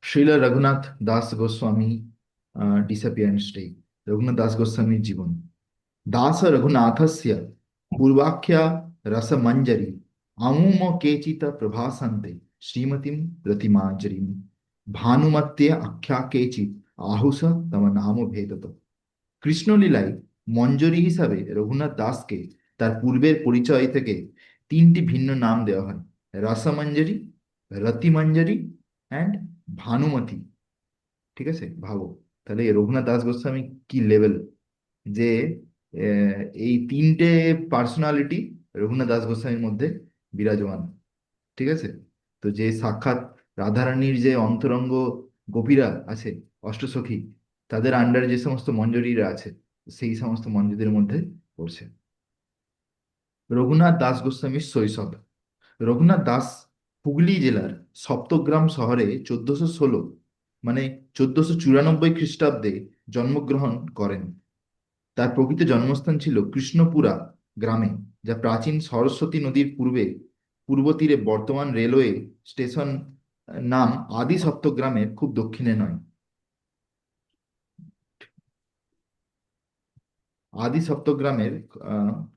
Srila Raghunath Das Goswami disappearance day. Raghunath Das গোস্বামীর জীবন। দাস রঘুনাথस्य পূর্বাখ্যা রসমঞ্জরি আমূম কেচিত প্রভাসন্তে শ্রীমতীম প্রতিমাঞ্জরিম ভানুমত্যে আখ্যা কেচিত আহুষ তম নাম ভেদত। কৃষ্ণলীলায় মঞ্জরি হিসাবে রঘুনাথ দাসকে তার পূর্বের পরিচয় থেকে তিনটি ভিন্ন নাম দেওয়া হয়: রসমঞ্জরি, রতিমঞ্জরি অ্যান্ড ভানুমতি। ঠিক আছে, ভাবো তাহলে রঘুনাথ দাস গোস্বামী কি লেভেল, যে এই তিনটে পার্সোনালিটি রঘুনাথ দাস গোস্বামীর মধ্যে বিরাজমান। ঠিক আছে, তো যে সাক্ষাৎ রাধারানীর যে অন্তরঙ্গ গোপীরা আছে, অষ্টসখী, তাদের আন্ডারে যে সমস্ত মঞ্জরীরা আছে, সেই সমস্ত মঞ্জুদের মধ্যে পড়ছে। রঘুনাথ দাস গোস্বামীর শৈশব। রঘুনাথ দাস হুগলি জেলার সপ্তগ্রাম শহরে 1416 মানে 1494 খ্রিস্টাব্দে জন্মগ্রহণ করেন। তার প্রকৃত জন্মস্থান ছিল কৃষ্ণপুরা গ্রামে, যা প্রাচীন সরস্বতী নদীর পূর্ব তীরে বর্তমান রেলওয়ে স্টেশন নাম আদি সপ্তগ্রামের খুব দক্ষিণে নয়। আদি সপ্তগ্রামের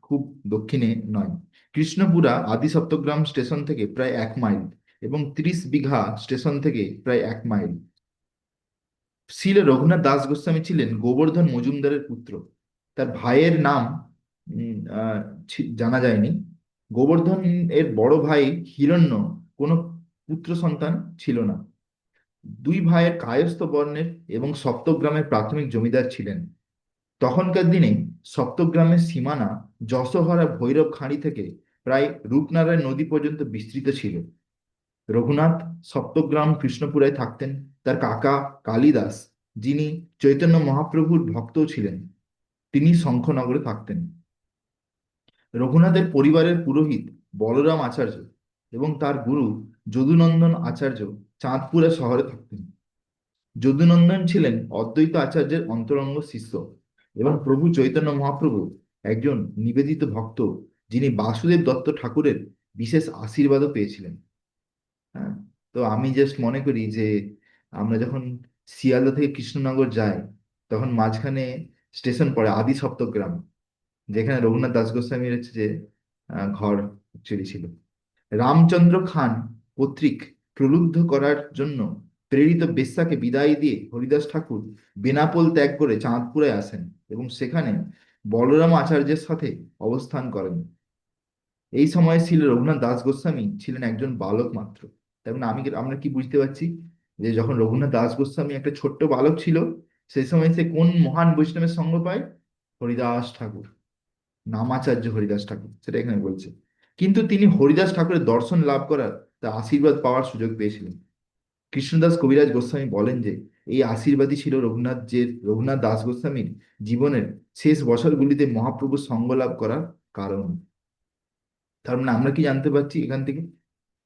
খুব দক্ষিণে নয়। কৃষ্ণপুরা আদি সপ্তগ্রাম স্টেশন থেকে প্রায় 1 মাইল এবং 30 বিঘা স্টেশন থেকে প্রায় 1 মাইল। শ্রীল রঘুনাথ দাস গোস্বামী ছিলেন গোবর্ধন মজুমদারের পুত্র। তার ভাইয়ের নাম জানা যায়নি। গোবর্ধন এর বড় ভাই হিরণ্য কোনো পুত্র সন্তান ছিল না। দুই ভাইয়ের কায়স্থ বর্ণের এবং সপ্তগ্রামের প্রাথমিক জমিদার ছিলেন। তখনকার দিনে সপ্তগ্রামের সীমানা যশোহরা ভৈরব খাঁড়ি থেকে প্রায় রূপনারায়ণ নদী পর্যন্ত বিস্তৃত ছিল। রঘুনাথ সপ্তগ্রাম কৃষ্ণপুরায় থাকতেন। তার কাকা কালিদাস, যিনি চৈতন্য মহাপ্রভুর ভক্তও ছিলেন, তিনি শঙ্খনগরে থাকতেন। রঘুনাথের পরিবারের পুরোহিত বলরাম আচার্য এবং তার গুরু যদুনন্দন আচার্য চাঁদপুরা শহরে থাকতেন। যদুনন্দন ছিলেন অদ্বৈত আচার্যের অন্তরঙ্গ শিষ্য এবং প্রভু চৈতন্য মহাপ্রভু একজন নিবেদিত ভক্ত, যিনি বাসুদেব দত্ত ঠাকুরের বিশেষ আশীর্বাদও পেয়েছিলেন। হ্যাঁ, তো আমি জাস্ট মনে করি যে আমরা যখন শিয়ালদা থেকে কৃষ্ণনগর যাই, তখন মাঝখানে স্টেশন পড়ে আদি সপ্তগ্রাম, যেখানে রঘুনাথ দাস গোস্বামীর হচ্ছে যে ঘর অ্যাকচুয়ালি ছিল। রামচন্দ্র খান কর্তৃক প্রলুব্ধ করার জন্য প্রেরিত বেশ্যাকে বিদায় দিয়ে হরিদাস ঠাকুর বেনাপোল ত্যাগ করে চাঁদপুরে আসেন এবং সেখানে বলরাম আচার্যের সাথে অবস্থান করেন। এই সময়ে ছিল রঘুনাথ দাস গোস্বামী ছিলেন একজন বালক মাত্র। তার মানে আমরা কি বুঝতে পারছি, যে যখন রঘুনাথ দাস গোস্বামী একটা ছোট্ট বালক ছিল, সেই সময় সে কোন মহান বৈষ্ণবের সঙ্গ পায়? হরিদাস ঠাকুর, নামাচার্য হরিদাস ঠাকুর, সেটা এখানে বলছে। কিন্তু তিনি হরিদাস ঠাকুরের দর্শন লাভ করার, তার আশীর্বাদ পাওয়ার সুযোগ পেয়েছিলেন। কৃষ্ণদাস কবিরাজ গোস্বামী বলেন যে এই আশীর্বাদই ছিল রঘুনাথ দাস গোস্বামীর জীবনের শেষ বছরগুলিতে মহাপ্রভুর সঙ্গ লাভ করার কারণ। তার মানে আমরা কি জানতে পারছি এখান থেকে,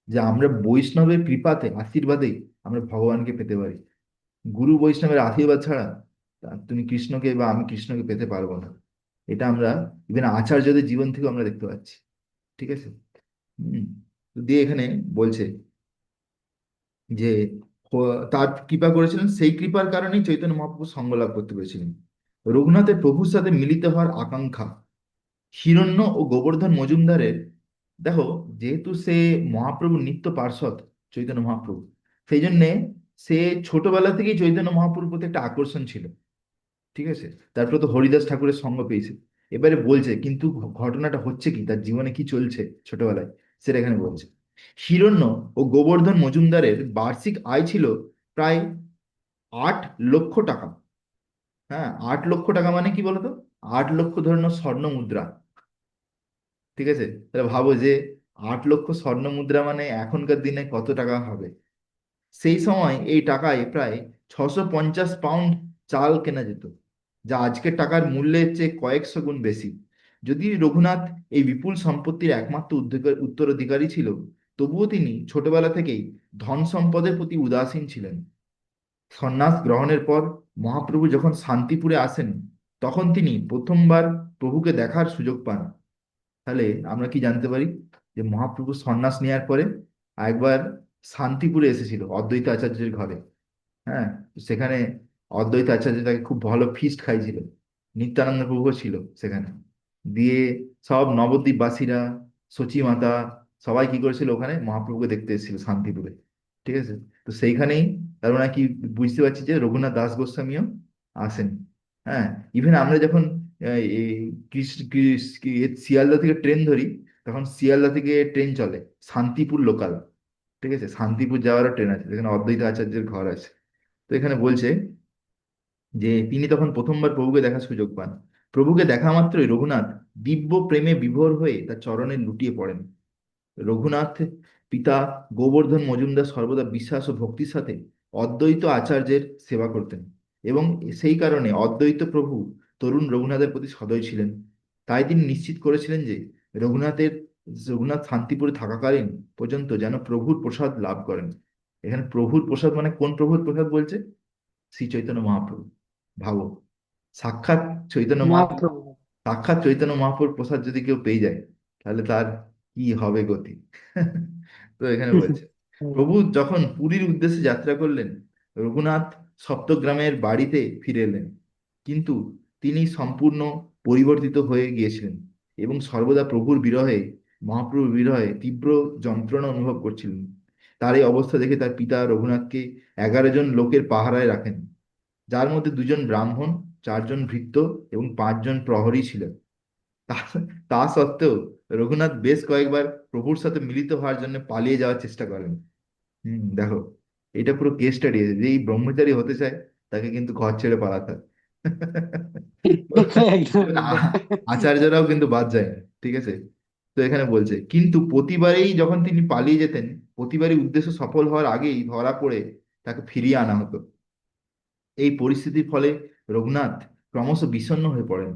যে আমরা বৈষ্ণবের কৃপাতে, আশীর্বাদে আমরা ভগবানকে পেতে পারি। গুরু বৈষ্ণবের আশীর্বাদ ছাড়া তুমি কৃষ্ণকে বা আমি কৃষ্ণকে পেতে পারবো না। এটা আমরা ইভেন আচার্যদের জীবন থেকে আমরা দেখতে পাচ্ছি। ঠিক আছে। হম। তো দিয়ে এখানে বলছে যে তার কৃপা করেছিলেন, সেই কৃপার কারণেই চৈতন্য মহাপ্রভু সঙ্গ লাভ করতে পেরেছিলেন। রঘুনাথের প্রভুর সাথে মিলিত হওয়ার আকাঙ্ক্ষা। হিরণ্য ও গোবর্ধন মজুমদারের, দেখো, যেহেতু সে মহাপ্রভুর নিত্য পার্ষদ, চৈতন্য মহাপ্রভু, সেই জন্যে সে ছোটবেলা থেকেই চৈতন্য মহাপ্রভুর প্রতি একটা আকর্ষণ ছিল। ঠিক আছে, তারপরে তো হরিদাস ঠাকুরের সঙ্গ পেয়েছে। এবারে বলছে কিন্তু ঘটনাটা হচ্ছে কি, তার জীবনে কি চলছে ছোটবেলায়, সেটা এখানে বলছে। হিরণ্য ও গোবর্ধন মজুমদারের বার্ষিক আয় ছিল প্রায় 8 লক্ষ টাকা। হ্যাঁ, 8 লক্ষ টাকা মানে কি বলতো? 8 লক্ষ ধরে নাও স্বর্ণ মুদ্রা। ঠিক আছে, তাহলে ভাবো যে 8 লক্ষ স্বর্ণ মুদ্রা মানে এখনকার দিনে কত টাকা হবে। সেই সময় এই টাকায় প্রায় 650 পাউন্ড চাল কেনা যেত, যা আজকের টাকার মূল্যের চেয়ে কয়েকশো গুণ বেশি। যদি রঘুনাথ এই বিপুল সম্পত্তির একমাত্র উত্তরাধিকারী ছিল, তবুও তিনি ছোটবেলা থেকেই ধন সম্পদের প্রতি উদাসীন ছিলেন। সন্ন্যাস গ্রহণের পর মহাপ্রভু যখন শান্তিপুরে আসেন, তখন তিনি প্রথমবার প্রভুকে দেখার সুযোগ পান। তাহলে আমরা কি জানতে পারি, যে মহাপ্রভু সন্ন্যাস নেওয়ার পরে একবার শান্তিপুরে এসেছিল অদ্বৈত আচার্যের ঘরে। হ্যাঁ, সেখানে অদ্বৈত আচার্য তাকে খুব ভালো ফিস্ট খাইছিল। নিত্যানন্দ প্রভু ছিল সেখানে। দিয়ে সব নবদ্বীপবাসীরা, সচি মাতা, সবাই কি করেছিল, ওখানে মহাপ্রভুকে দেখতে এসেছিল শান্তিপুরে। ঠিক আছে। তো সেইখানেই তার মানে কি, বুঝতে পারছি যে রঘুনাথ দাস গোস্বামীও আসেন। হ্যাঁ, ইভেন আমরা যখন এই শিয়ালদা থেকে ট্রেন ধরি, তখন শিয়ালদা থেকে ট্রেন চলে শান্তিপুর লোকাল। ঠিক আছে, শান্তিপুর যাওয়ারও ট্রেন আছে, যেখানে অদ্বৈত আচার্যের ঘর আছে। তো এখানে বলছে যে তিনি তখন প্রথমবার প্রভুকে দেখার সুযোগ পান। প্রভুকে দেখা মাত্রই রঘুনাথ দিব্য প্রেমে বিভোর হয়ে তার চরণে লুটিয়ে পড়েন। রঘুনাথ পিতা গোবর্ধন মজুমদার সর্বদা বিশ্বাস ও ভক্তির সাথে অদ্বৈত আচার্যের সেবা করতেন, এবং সেই কারণে অদ্বৈত প্রভু তরুণ রঘুনাথের প্রতি সদয় ছিলেন। তাই তিনি নিশ্চিত করেছিলেন যে রঘুনাথের রঘুনাথ শান্তিপুরে থাকাকালীন পর্যন্ত যেন প্রভুর প্রসাদ লাভ করেন। এখানে প্রভুর প্রসাদ মানে কোন প্রভুর প্রসাদ বলছে? শ্রী চৈতন্য মহাপ্রভু। ভাবো, সাক্ষাৎ চৈতন্য মহাপ্রভু, মহাপ্রভু। সাক্ষাৎ চৈতন্য মহাপ্রভুর প্রসাদ যদি কেউ পেয়ে যায়, তাহলে তার কি হবে গতি! তো এখানে বলছে, হুম। প্রভু যখন পুরীর উদ্দেশ্যে যাত্রা করলেন, রঘুনাথ সপ্তগ্রামের বাড়িতে ফিরে এলেন। কিন্তু তিনি সম্পূর্ণ পরিবর্তিত হয়ে গিয়েছিলেন এবং সর্বদা প্রভুর বিরহে, মহাপ্রভুর বিরহে তীব্র যন্ত্রণা অনুভব করছিলেন। তার এই অবস্থা দেখে তার পিতা রঘুনাথকে 11 জন লোকের পাহারায় রাখেন, যার মধ্যে 2 জন ব্রাহ্মণ, 4 জন ভৃত্য এবং 5 জন প্রহরী ছিলেন। তা তা সত্ত্বেও রঘুনাথ বেশ কয়েকবার প্রভুর সাথে মিলিত হওয়ার জন্য পালিয়ে যাওয়ার চেষ্টা করেন। দেখো, এটা পুরো কেস স্টাডি আছে, যে এই ব্রহ্মচারী হতে চায় তাকে কিন্তু ঘর ছেড়ে পালাতে হয়। একদম একদম। আচার্যরাও কিন্তু বাদ যায় না। ঠিক আছে। তো এখানে বলছে, কিন্তু প্রতিবারেই যখন তিনি পালিয়ে যেতেন, প্রতিবারই উদ্দেশ্য সফল হওয়ার আগেই ধরা পড়ে তাকে ফিরিয়ে আনা হতো। এই পরিস্থিতির ফলে রঘুনাথ ক্রমশ বিষণ্ণ হয়ে পড়েন।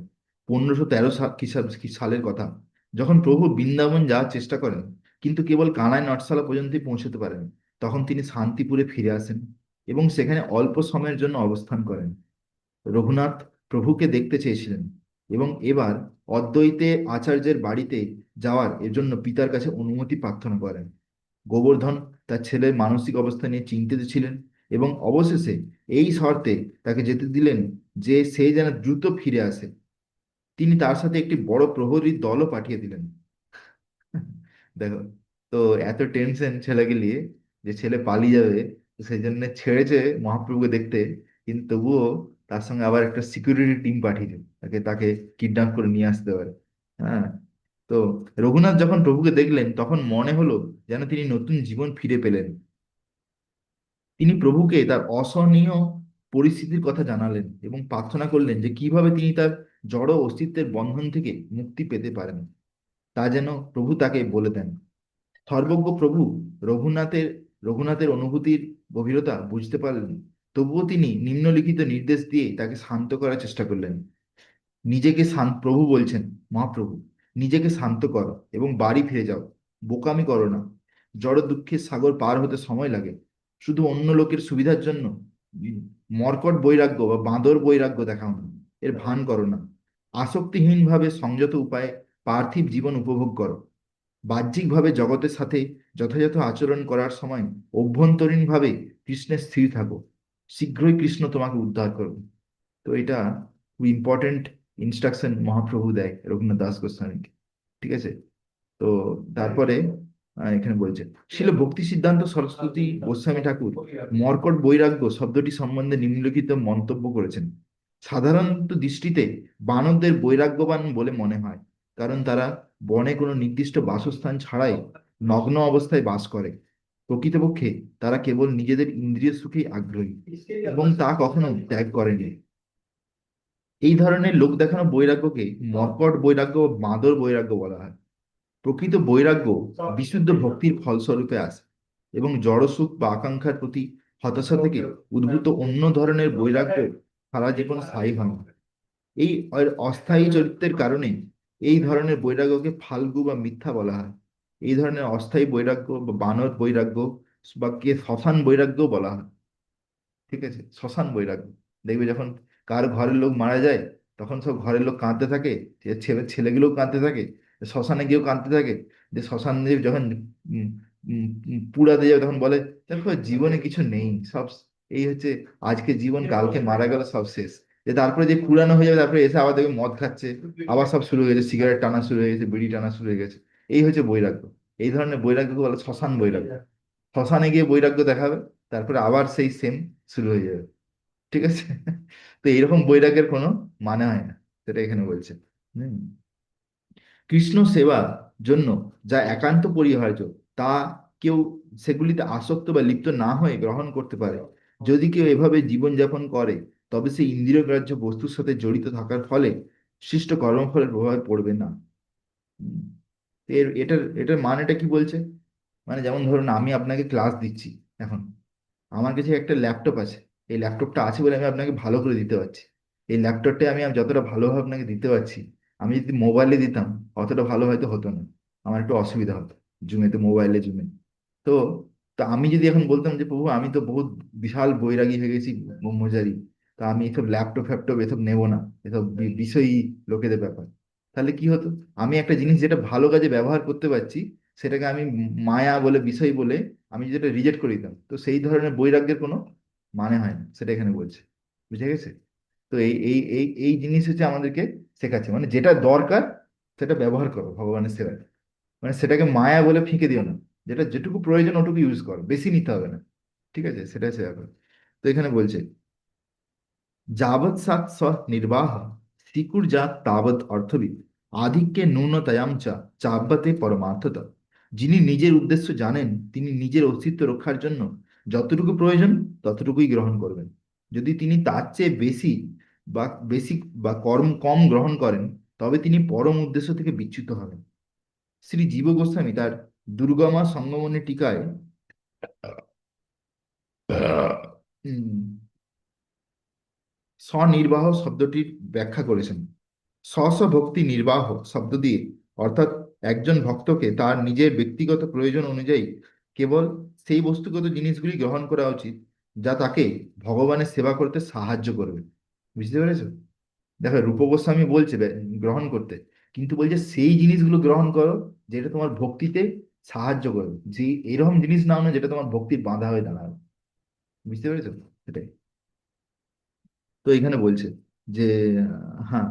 1513 সালের কথা, যখন প্রভু বৃন্দাবন যাওয়ার চেষ্টা করেন কিন্তু কেবল কানাই নটশালা পর্যন্তই পৌঁছতে পারেন, তখন তিনি শান্তিপুরে ফিরে আসেন এবং সেখানে অল্প সময়ের জন্য অবস্থান করেন। রঘুনাথ প্রভুকে দেখতে চেয়েছিলেন এবং এবার অদ্বৈতে আচার্যের বাড়িতে যাওয়ার এর জন্য পিতার কাছে অনুমতি প্রার্থনা করেন। গোবর্ধন তার ছেলের মানসিক অবস্থা নিয়ে চিন্তিত ছিলেন এবং অবশেষে এই শর্তে তাকে যেতে দিলেন যে সে যেন দ্রুত ফিরে আসে। তিনি তার সাথে একটি বড় প্রহরীর দলও পাঠিয়ে দিলেন। দেখো, তো এত টেনশন ছেলেকে নিয়ে, যে ছেলে পালিয়ে যাবে, তো সেই জন্য ছেড়েছে মহাপ্রভুকে দেখতে, কিন্তু তবুও তার সঙ্গে আবার একটা সিকিউরিটি টিম পাঠিয়েছে তাকে তাকে কিডন্যাপ করে নিয়ে আসতে পারে। হ্যাঁ। তো রঘুনাথ যখন প্রভুকে দেখলেন, তখন মনে হলো যেন তিনি নতুন জীবন ফিরে পেলেন। তিনি প্রভুকে তার অসহনীয় পরিস্থিতির কথা জানালেন এবং প্রার্থনা করলেন যে কিভাবে তিনি তার জড় অস্তিত্বের বন্ধন থেকে মুক্তি পেতে পারেন, তা যেন প্রভু তাকে বলে দেন। সর্বজ্ঞ প্রভু রঘুনাথের রঘুনাথের অনুভূতির গভীরতা বুঝতে পারলেন। তবুও তিনি নিম্নলিখিত নির্দেশ দিয়ে তাকে শান্ত করার চেষ্টা করলেন। প্রভু বলছেন, মহাপ্রভু, নিজেকে শান্ত করো এবং বাড়ি ফিরে যাও। বোকামি করো না। জড় দুঃখের সাগর পার হতে সময় লাগে। শুধু অন্য লোকের সুবিধার জন্য উম, মর্কট বৈরাগ্য বা বাঁদর বৈরাগ্য দেখাও না, এর ভান করো না। আসক্তিহীন ভাবে সংযত উপায়ে পার্থিব জীবন উপভোগ করো। বাহ্যিকভাবে জগতের সাথে যথাযথ আচরণ করার সময় অভ্যন্তরীণভাবে কৃষ্ণের স্থির থাকো। শীঘ্রই কৃষ্ণ তোমাকে উদ্ধার করবে। তো এটা খুব ইম্পর্টেন্ট ইনস্ট্রাকশন মহাপ্রভু দেয় রঘুনাথ দাস গোস্বামীকে। ঠিক আছে। তো তারপরে এখানে বলছে, শিল ভক্তি সিদ্ধান্ত সরস্বতী গোস্বামী ঠাকুর মর্কট বৈরাগ্য শব্দটি সম্বন্ধে নিম্নলিখিত মন্তব্য করেছেন। সাধারণত দৃষ্টিতে বানরদের বৈরাগ্যবান বলে মনে হয়, কারণ তারা বনে কোনো নির্দিষ্ট বাসস্থান ছাড়াই নগ্ন অবস্থায় বাস করে। প্রকৃতপক্ষে তারা কেবল নিজেদের ইন্দ্রিয় সুখেই আগ্রহী এবং তা কখনো ত্যাগ করেনি। এই ধরনের লোক দেখানো বৈরাগ্যকে মর্কট বৈরাগ্য বা বাঁদর বৈরাগ্য বলা হয়। প্রকৃত বৈরাগ্য বিশুদ্ধ ভক্তির ফলস্বরূপে আসে এবং জড়সুখ বা আকাঙ্ক্ষার প্রতি হতাশা থেকে উদ্ভূত অন্য ধরনের বৈরাগ্য সারা জীবন স্থায়ী হয় না। এই অস্থায়ী চরিত্রের কারণে এই ধরনের বৈরাগ্যকে ফাল্গু বা মিথ্যা বলা হয়। এই ধরনের অস্থায়ী বৈরাগ্য বা বানর বৈরাগ্য বা কে শ্মশান বৈরাগ্য বলা হয়। ঠিক আছে, শ্মশান বৈরাগ্য। দেখবে যখন কার ঘরের লোক মারা যায়, তখন সব ঘরের লোক কাঁদতে থাকে, যে ছেলেগুলোও কাঁদতে থাকে, শ্মশানে গিয়েও কাঁদতে থাকে। যে শ্মশানে যখন উম, পুড়াতে যাবে, তখন বলে, দেখো জীবনে কিছু নেই, সব এই হচ্ছে আজকে জীবন, কালকে মারা গেল, সব শেষ। যে তারপরে যে পুরানো হয়ে যাবে, তারপরে এসে আবার দেখবে মদ খাচ্ছে, আবার সব শুরু হয়ে গেছে, সিগারেট টানা শুরু হয়ে গেছে, বিড়ি টানা শুরু হয়ে গেছে। এই হচ্ছে বৈরাগ্য। এই ধরনের বৈরাগ্যকে বলে শ্মশান বৈরাগ্য। শ্মশানে গিয়ে বৈরাগ্য দেখাবে, তারপরে আবার সেই সেম শুরু হয়ে যাবে। ঠিক আছে। তো এইরকম বৈরাগ্যের কোনো মানে হয় না, সেটা এখানে বলছে। হম। কৃষ্ণ সেবার জন্য যা একান্ত পরিহার্য, তা কেউ সেগুলিতে আসক্ত বা লিপ্ত না হয়ে গ্রহণ করতে পারে। যদি কেউ এভাবে জীবনযাপন করে, তবে সে ইন্দ্রিয়গ্রাহ্য বস্তুর সাথে জড়িত থাকার ফলে সৃষ্ট কর্মফলের প্রভাবে পড়বে না। উম, এটার এটার মানেটা কি বলছে? মানে যেমন ধরুন আমি আপনাকে ক্লাস দিচ্ছি এখন, আমার কাছে একটা ল্যাপটপ আছে। এই ল্যাপটপটা আছে বলে আমি আপনাকে ভালো করে দিতে পারছি। এই ল্যাপটপটা আমি যতটা ভালোভাবে আপনাকে দিতে পারছি, আমি যদি মোবাইলে দিতাম অতটা ভালো হয়তো হতো না, আমার একটু অসুবিধা হতো জুমেতে, মোবাইলে জুমে। তো তো আমি যদি এখন বলতাম যে প্রভু আমি তো বহুত বিশাল বৈরাগী হয়ে গেছি, ব্রহ্মচারী, তা আমি এসব ল্যাপটপ ফ্যাপটপ এসব নেবো না, এসব বিষয়ী লোকেদের ব্যাপার, তাহলে কি হতো? আমি একটা জিনিস যেটা ভালো কাজে ব্যবহার করতে পারছি, সেটাকে আমি মায়া বলে, বিষয় বলে আমি যেটা রিজেক্ট করে দিতাম, তো সেই ধরনের বৈরাগ্যের কোনো মানে হয় না, সেটা এখানে বলছে। বুঝে গেছে? তো এই জিনিস হচ্ছে আমাদেরকে শেখাচ্ছে, মানে যেটা দরকার সেটা ব্যবহার করো ভগবানের সেবায়। মানে সেটাকে মায়া বলে ফিকে দিও না, যেটা যেটুকু প্রয়োজন ওটুকু ইউজ করো, বেশি নিতে হবে না। ঠিক আছে, সেটা হচ্ছে ব্যাপার। তো এখানে বলছে যাবৎ সাৎ স নির্বাহ স্বীকুর্যাৎ তাবৎ অর্থবিদ আধিক্যে ন্যূনতায়াম চা চাব্যাতে পরমার্থতা। যিনি নিজের উদ্দেশ্য জানেন, তিনি নিজের অস্তিত্ব রক্ষার জন্য যতটুকু প্রয়োজন ততটুকুই গ্রহণ করবেন। যদি তিনি তার চেয়ে বেশি বা বেশি বা কম গ্রহণ করেন, তবে তিনি পরম উদ্দেশ্য থেকে বিচ্যুত হবেন। শ্রী জীব গোস্বামী তার দুর্গমা সঙ্গমণি টিকায় উম, স্বনির্বাহ শব্দটির ব্যাখ্যা করেছেন। স্ব ভক্তি নির্বাহ শব্দ দিয়ে, অর্থাৎ একজন ভক্তকে তার নিজের ব্যক্তিগত প্রয়োজন অনুযায়ী কেবল সেই বস্তুগত জিনিসগুলি গ্রহণ করা উচিত, যা তাকে ভগবানের সেবা করতে সাহায্য করবে। বুঝতে পেরেছো? দেখো রূপ গোস্বামী বলছে গ্রহণ করতে, কিন্তু বলছে সেই জিনিসগুলো গ্রহণ করো যেটা তোমার ভক্তিতে সাহায্য করবে, যে এরকম জিনিস নাও না যেটা তোমার ভক্তির বাধা হয়ে দাঁড়াবে। বুঝতে পেরেছো? সেটাই। তো এখানে বলছে যে হ্যাঁ,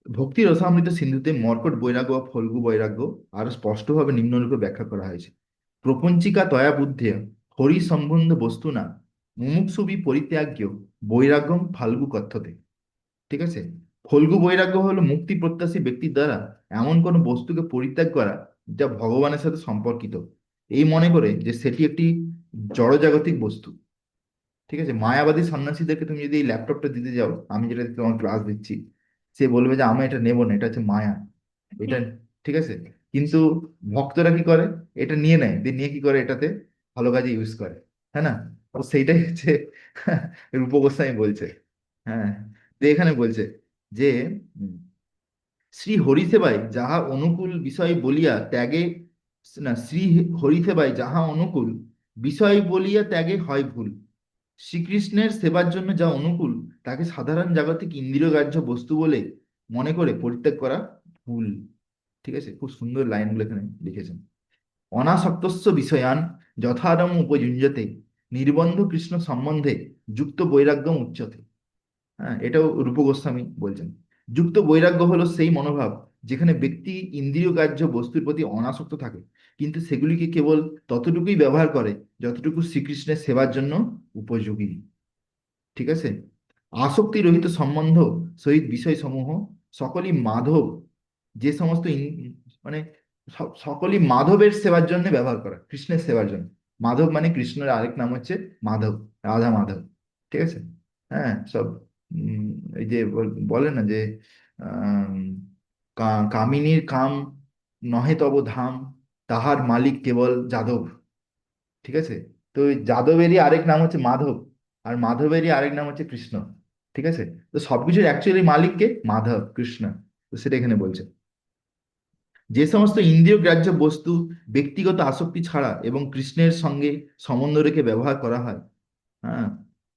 ভক্তি রসামৃত সিন্ধুতে মর্কট বৈরাগ্য বা ফল্গু বৈরাগ্য আরো স্পষ্টভাবে নিম্নরূপে ব্যাখ্যা করা হয়েছে। প্রপঞ্চিকা তয়া বুদ্ধে হরি সম্বন্ধ বস্তু না মুমুক্ষুবি পরিত্যাগ্য বৈরাগ্যম ফাল্গু কথ্যতে। ঠিক আছে। ফল্গু বৈরাগ্য হলো মুক্তি প্রত্যাশী ব্যক্তির দ্বারা এমন কোনো বস্তুকে পরিত্যাগ করা যা ভগবানের সাথে সম্পর্কিত, এই মনে করে যে সেটি একটি জড়জাগতিক বস্তু। ঠিক আছে, মায়াবাদী সন্ন্যাসীদেরকে তুমি যদি এই ল্যাপটপটা দিতে যাও, আমি যেটা তোমার ক্লাস দিচ্ছি, সে বলবে যে আমি এটা নেবো না, এটা হচ্ছে মায়া, এটা। ঠিক আছে। কিন্তু ভক্তরা কি করে? এটা নিয়ে নেয়, দিয়ে নিয়ে কি করে, এটাতে ভালো কাজে ইউজ করে। হ্যাঁ না? তো সেইটাই হচ্ছে রূপ গোস্বামী বলছে। হ্যাঁ। তো এখানে বলছে যে উম, শ্রী হরিসেবায় যাহা অনুকূল বিষয় বলিয়া ত্যাগে, না, শ্রী হরিসেবায় যাহা অনুকূল বিষয় বলিয়া ত্যাগে হয় ভুল। শ্রীকৃষ্ণের সেবার জন্য যা অনুকূল, তাকে সাধারণ জাগতিক ইন্দ্রিয়গ্রাহ্য বস্তু বলে মনে করে পরিত্যাগ করা ভুল। ঠিক আছে, খুব সুন্দর লাইনগুলো এখানে লিখেছেন। অনাসক্তস্য বিষয়ান যথারম উপযুঞ্জতে নির্বন্ধ কৃষ্ণ সম্বন্ধে যুক্ত বৈরাগ্যম উচ্যতে। হ্যাঁ, এটাও রূপ গোস্বামী বলছেন। যুক্ত বৈরাগ্য হলো সেই মনোভাব যেখানে ব্যক্তি ইন্দ্রিয় গ্রাহ্য বস্তুর প্রতি অনাসক্ত থাকে, কিন্তু সেগুলিকে কেবল ততটুকুই ব্যবহার করে যতটুকু শ্রীকৃষ্ণের সেবার জন্য উপযোগী। ঠিক আছে। আসক্তি রহিত সম্বন্ধ সহিত বিষয় সমূহ সকলই মাধব, যে সমস্ত মানে সকলই মাধবের সেবার জন্য ব্যবহার করা, কৃষ্ণের সেবার জন্য। মাধব মানে কৃষ্ণের আরেক নাম হচ্ছে মাধব, রাধা মাধব। ঠিক আছে। হ্যাঁ, সব উম, এই যে বলে না যে আম, কামিনীর কাম নহে তব ধাম, তাহার মালিক কেবল যাদব। ঠিক আছে। তো ওই যাদবেরই আরেক নাম হচ্ছে মাধব, আর মাধবেরই আরেক নাম হচ্ছে কৃষ্ণ। ঠিক আছে। তো সবকিছুর অ্যাকচুয়ালি মালিককে মাধব, কৃষ্ণ। তো সেটা এখানে বলছে। যে সমস্ত ইন্দ্রিয় গ্রাহ্য বস্তু ব্যক্তিগত আসক্তি ছাড়া এবং কৃষ্ণের সঙ্গে সম্বন্ধ রেখে ব্যবহার করা হয়, হ্যাঁ,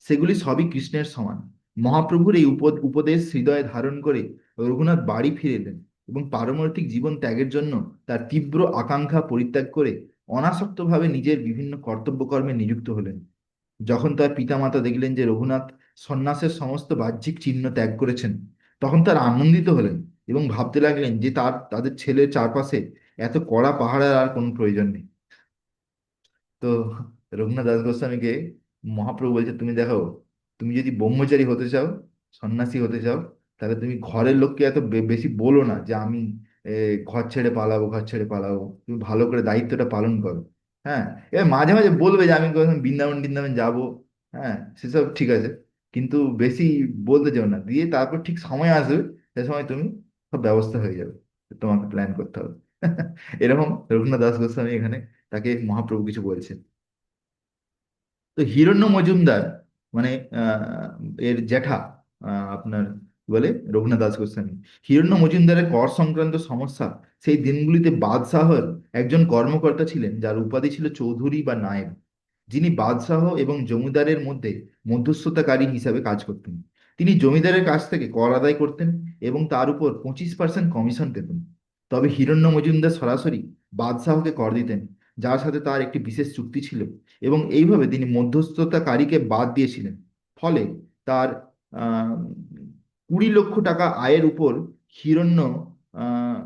সেগুলি সবই কৃষ্ণের সমান। মহাপ্রভুর এই উপদেশ হৃদয়ে ধারণ করে রঘুনাথ বাড়ি ফিরে এলেন এবং পারমার্থিক জীবন ত্যাগের জন্য তার তীব্র আকাঙ্ক্ষা পরিত্যাগ করে অনাসক্তভাবে নিজের বিভিন্ন কর্তব্য কর্মে নিযুক্ত হলেন। যখন তার পিতামাতা দেখলেন যে রঘুনাথ সন্ন্যাসের সমস্ত বাহ্যিক চিহ্ন ত্যাগ করেছেন, তখন তার আনন্দিত হলেন এবং ভাবতে লাগলেন যে তাদের ছেলের চারপাশে এত কড়া পাহারার আর কোনো প্রয়োজন নেই। তো রঘুনাথ দাস গোস্বামীকে মহাপ্রভু বলছে, তুমি দেখো, তুমি যদি ব্রহ্মচারী হতে চাও, সন্ন্যাসী হতে চাও, তাহলে তুমি ঘরের লোককে এত বেশি বলো না যে আমি ঘর ছেড়ে পালাবো, ঘর ছেড়ে পালাবো। তুমি ভালো করে দায়িত্বটা পালন করো। হ্যাঁ, এবার মাঝে মাঝে বলবে যে আমি কখন বৃন্দাবন বৃন্দাবন যাবো। হ্যাঁ, সেসব ঠিক আছে, কিন্তু বেশি বলতে চাও না, দিয়ে তারপর ঠিক সময় আসবে, সে সময় তুমি সব ব্যবস্থা হয়ে যাবে, তোমাকে প্ল্যান করতে হবে। এরকম রঘুনাথ দাস গোস্বামী এখানে তাকে মহাপ্রভু কিছু বলছেন। তো হিরণ্য মজুমদার মানে এর জ্যাঠা, আপনার কি বলে, রঘুনাথ দাস গোস্বামী। হিরণ্য মজুমদারের কর সংক্রান্ত সমস্যা সেই দিনগুলিতে বাদশাহর একজন কর্মকর্তা ছিলেন, যার উপাধি ছিল চৌধুরী বা নায়েব, যিনি বাদশাহ এবং জমিদারের মধ্যে মধ্যস্থতাকারী হিসাবে কাজ করতেন। তিনি জমিদারের কাছ থেকে কর আদায় করতেন এবং তার উপর 25% কমিশন পেতেন। তবে হিরণ্য মজুমদার সরাসরি বাদশাহকে কর দিতেন, যার সাথে তার একটি বিশেষ চুক্তি ছিল, এবং এইভাবে তিনি মধ্যস্থতাকারীকে বাদ দিয়েছিলেন। ফলে তার আহ 20 লক্ষ টাকা আয়ের উপর হিরণ্য আহ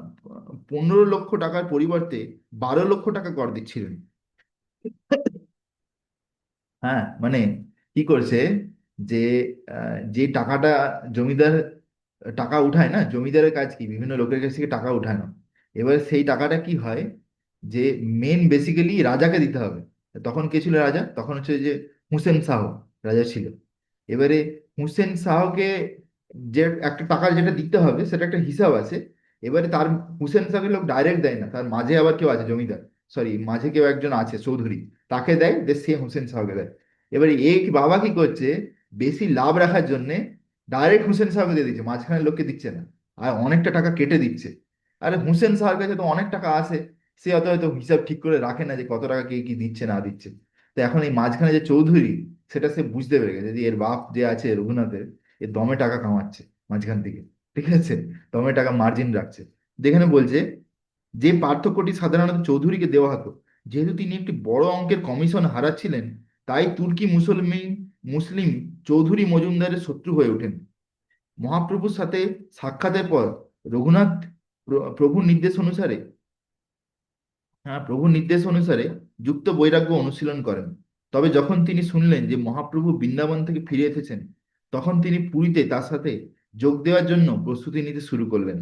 15 লক্ষ টাকার পরিবর্তে 12 লক্ষ টাকা কর দিচ্ছিলেন। হ্যাঁ, মানে কি করছে, যে যে টাকাটা জমিদার টাকা উঠায় না, জমিদারের কাজ কি বিভিন্ন লোকের কাছ থেকে টাকা উঠানো। এবার সেই টাকাটা কি হয়, যে মেন বেসিক্যালি রাজাকে দিতে হবে। তখন কে ছিল রাজা, তখন হচ্ছে যে হুসেন শাহ রাজা ছিল। এবারে হুসেন শাহকে যে একটা টাকা যেটা দিতে হবে সেটা একটা হিসাব আছে। এবারে তার, হুসেন শাহকে লোক ডাইরেক্ট দেয় না, তার মাঝে আবার কেউ আছে জমিদার, সরি মাঝে কেউ একজন আছে চৌধুরী, তাকে দেয়, যে সে হুসেন শাহকে দেয়। এবারে বাবা কি করছে, বেশি লাভ রাখার জন্য ডাইরেক্ট হুসেন শাহকে দিয়ে দিচ্ছে, মাঝখানের লোককে দিচ্ছে না, আর অনেকটা টাকা কেটে দিচ্ছে। আরে হুসেন শাহর কাছে তো অনেক টাকা আছে, সে অত হয়তো হিসাব ঠিক করে রাখে না যে কত টাকা কে কি দিচ্ছে না দিচ্ছে। তো এখন এই মাঝখানে যে চৌধুরী, সেটা সে বুঝতে পেরে গেছে যে এর বাপ যে আছে রঘুনাথের, এর দমে টাকা কামাচ্ছে মাঝখান থেকে, ঠিক আছে, দমে টাকা মার্জিন রাখছে। যেখানে বলছে যে পার্থক্যটি সাধারণত চৌধুরীকে দেওয়া হতো, যেহেতু তিনি একটি বড় অঙ্কের কমিশন হারাচ্ছিলেন, তাই তুর্কি মুসলিম চৌধুরী মজুমদারের শত্রু হয়ে ওঠেন। মহাপ্রভুর সাথে সাক্ষাতের পর রঘুনাথ প্রভুর নির্দেশ অনুসারে, হ্যাঁ, প্রভুর নির্দেশ অনুসারে যুক্ত বৈরাগ্য অনুশীলন করেন। তবে যখন তিনি শুনলেন যে মহাপ্রভু বৃন্দাবন থেকে ফিরে এসেছেন, তখন তিনি পুরীতে তার সাথে যোগ দেওয়ার জন্য প্রস্তুতি নিতে শুরু করলেন।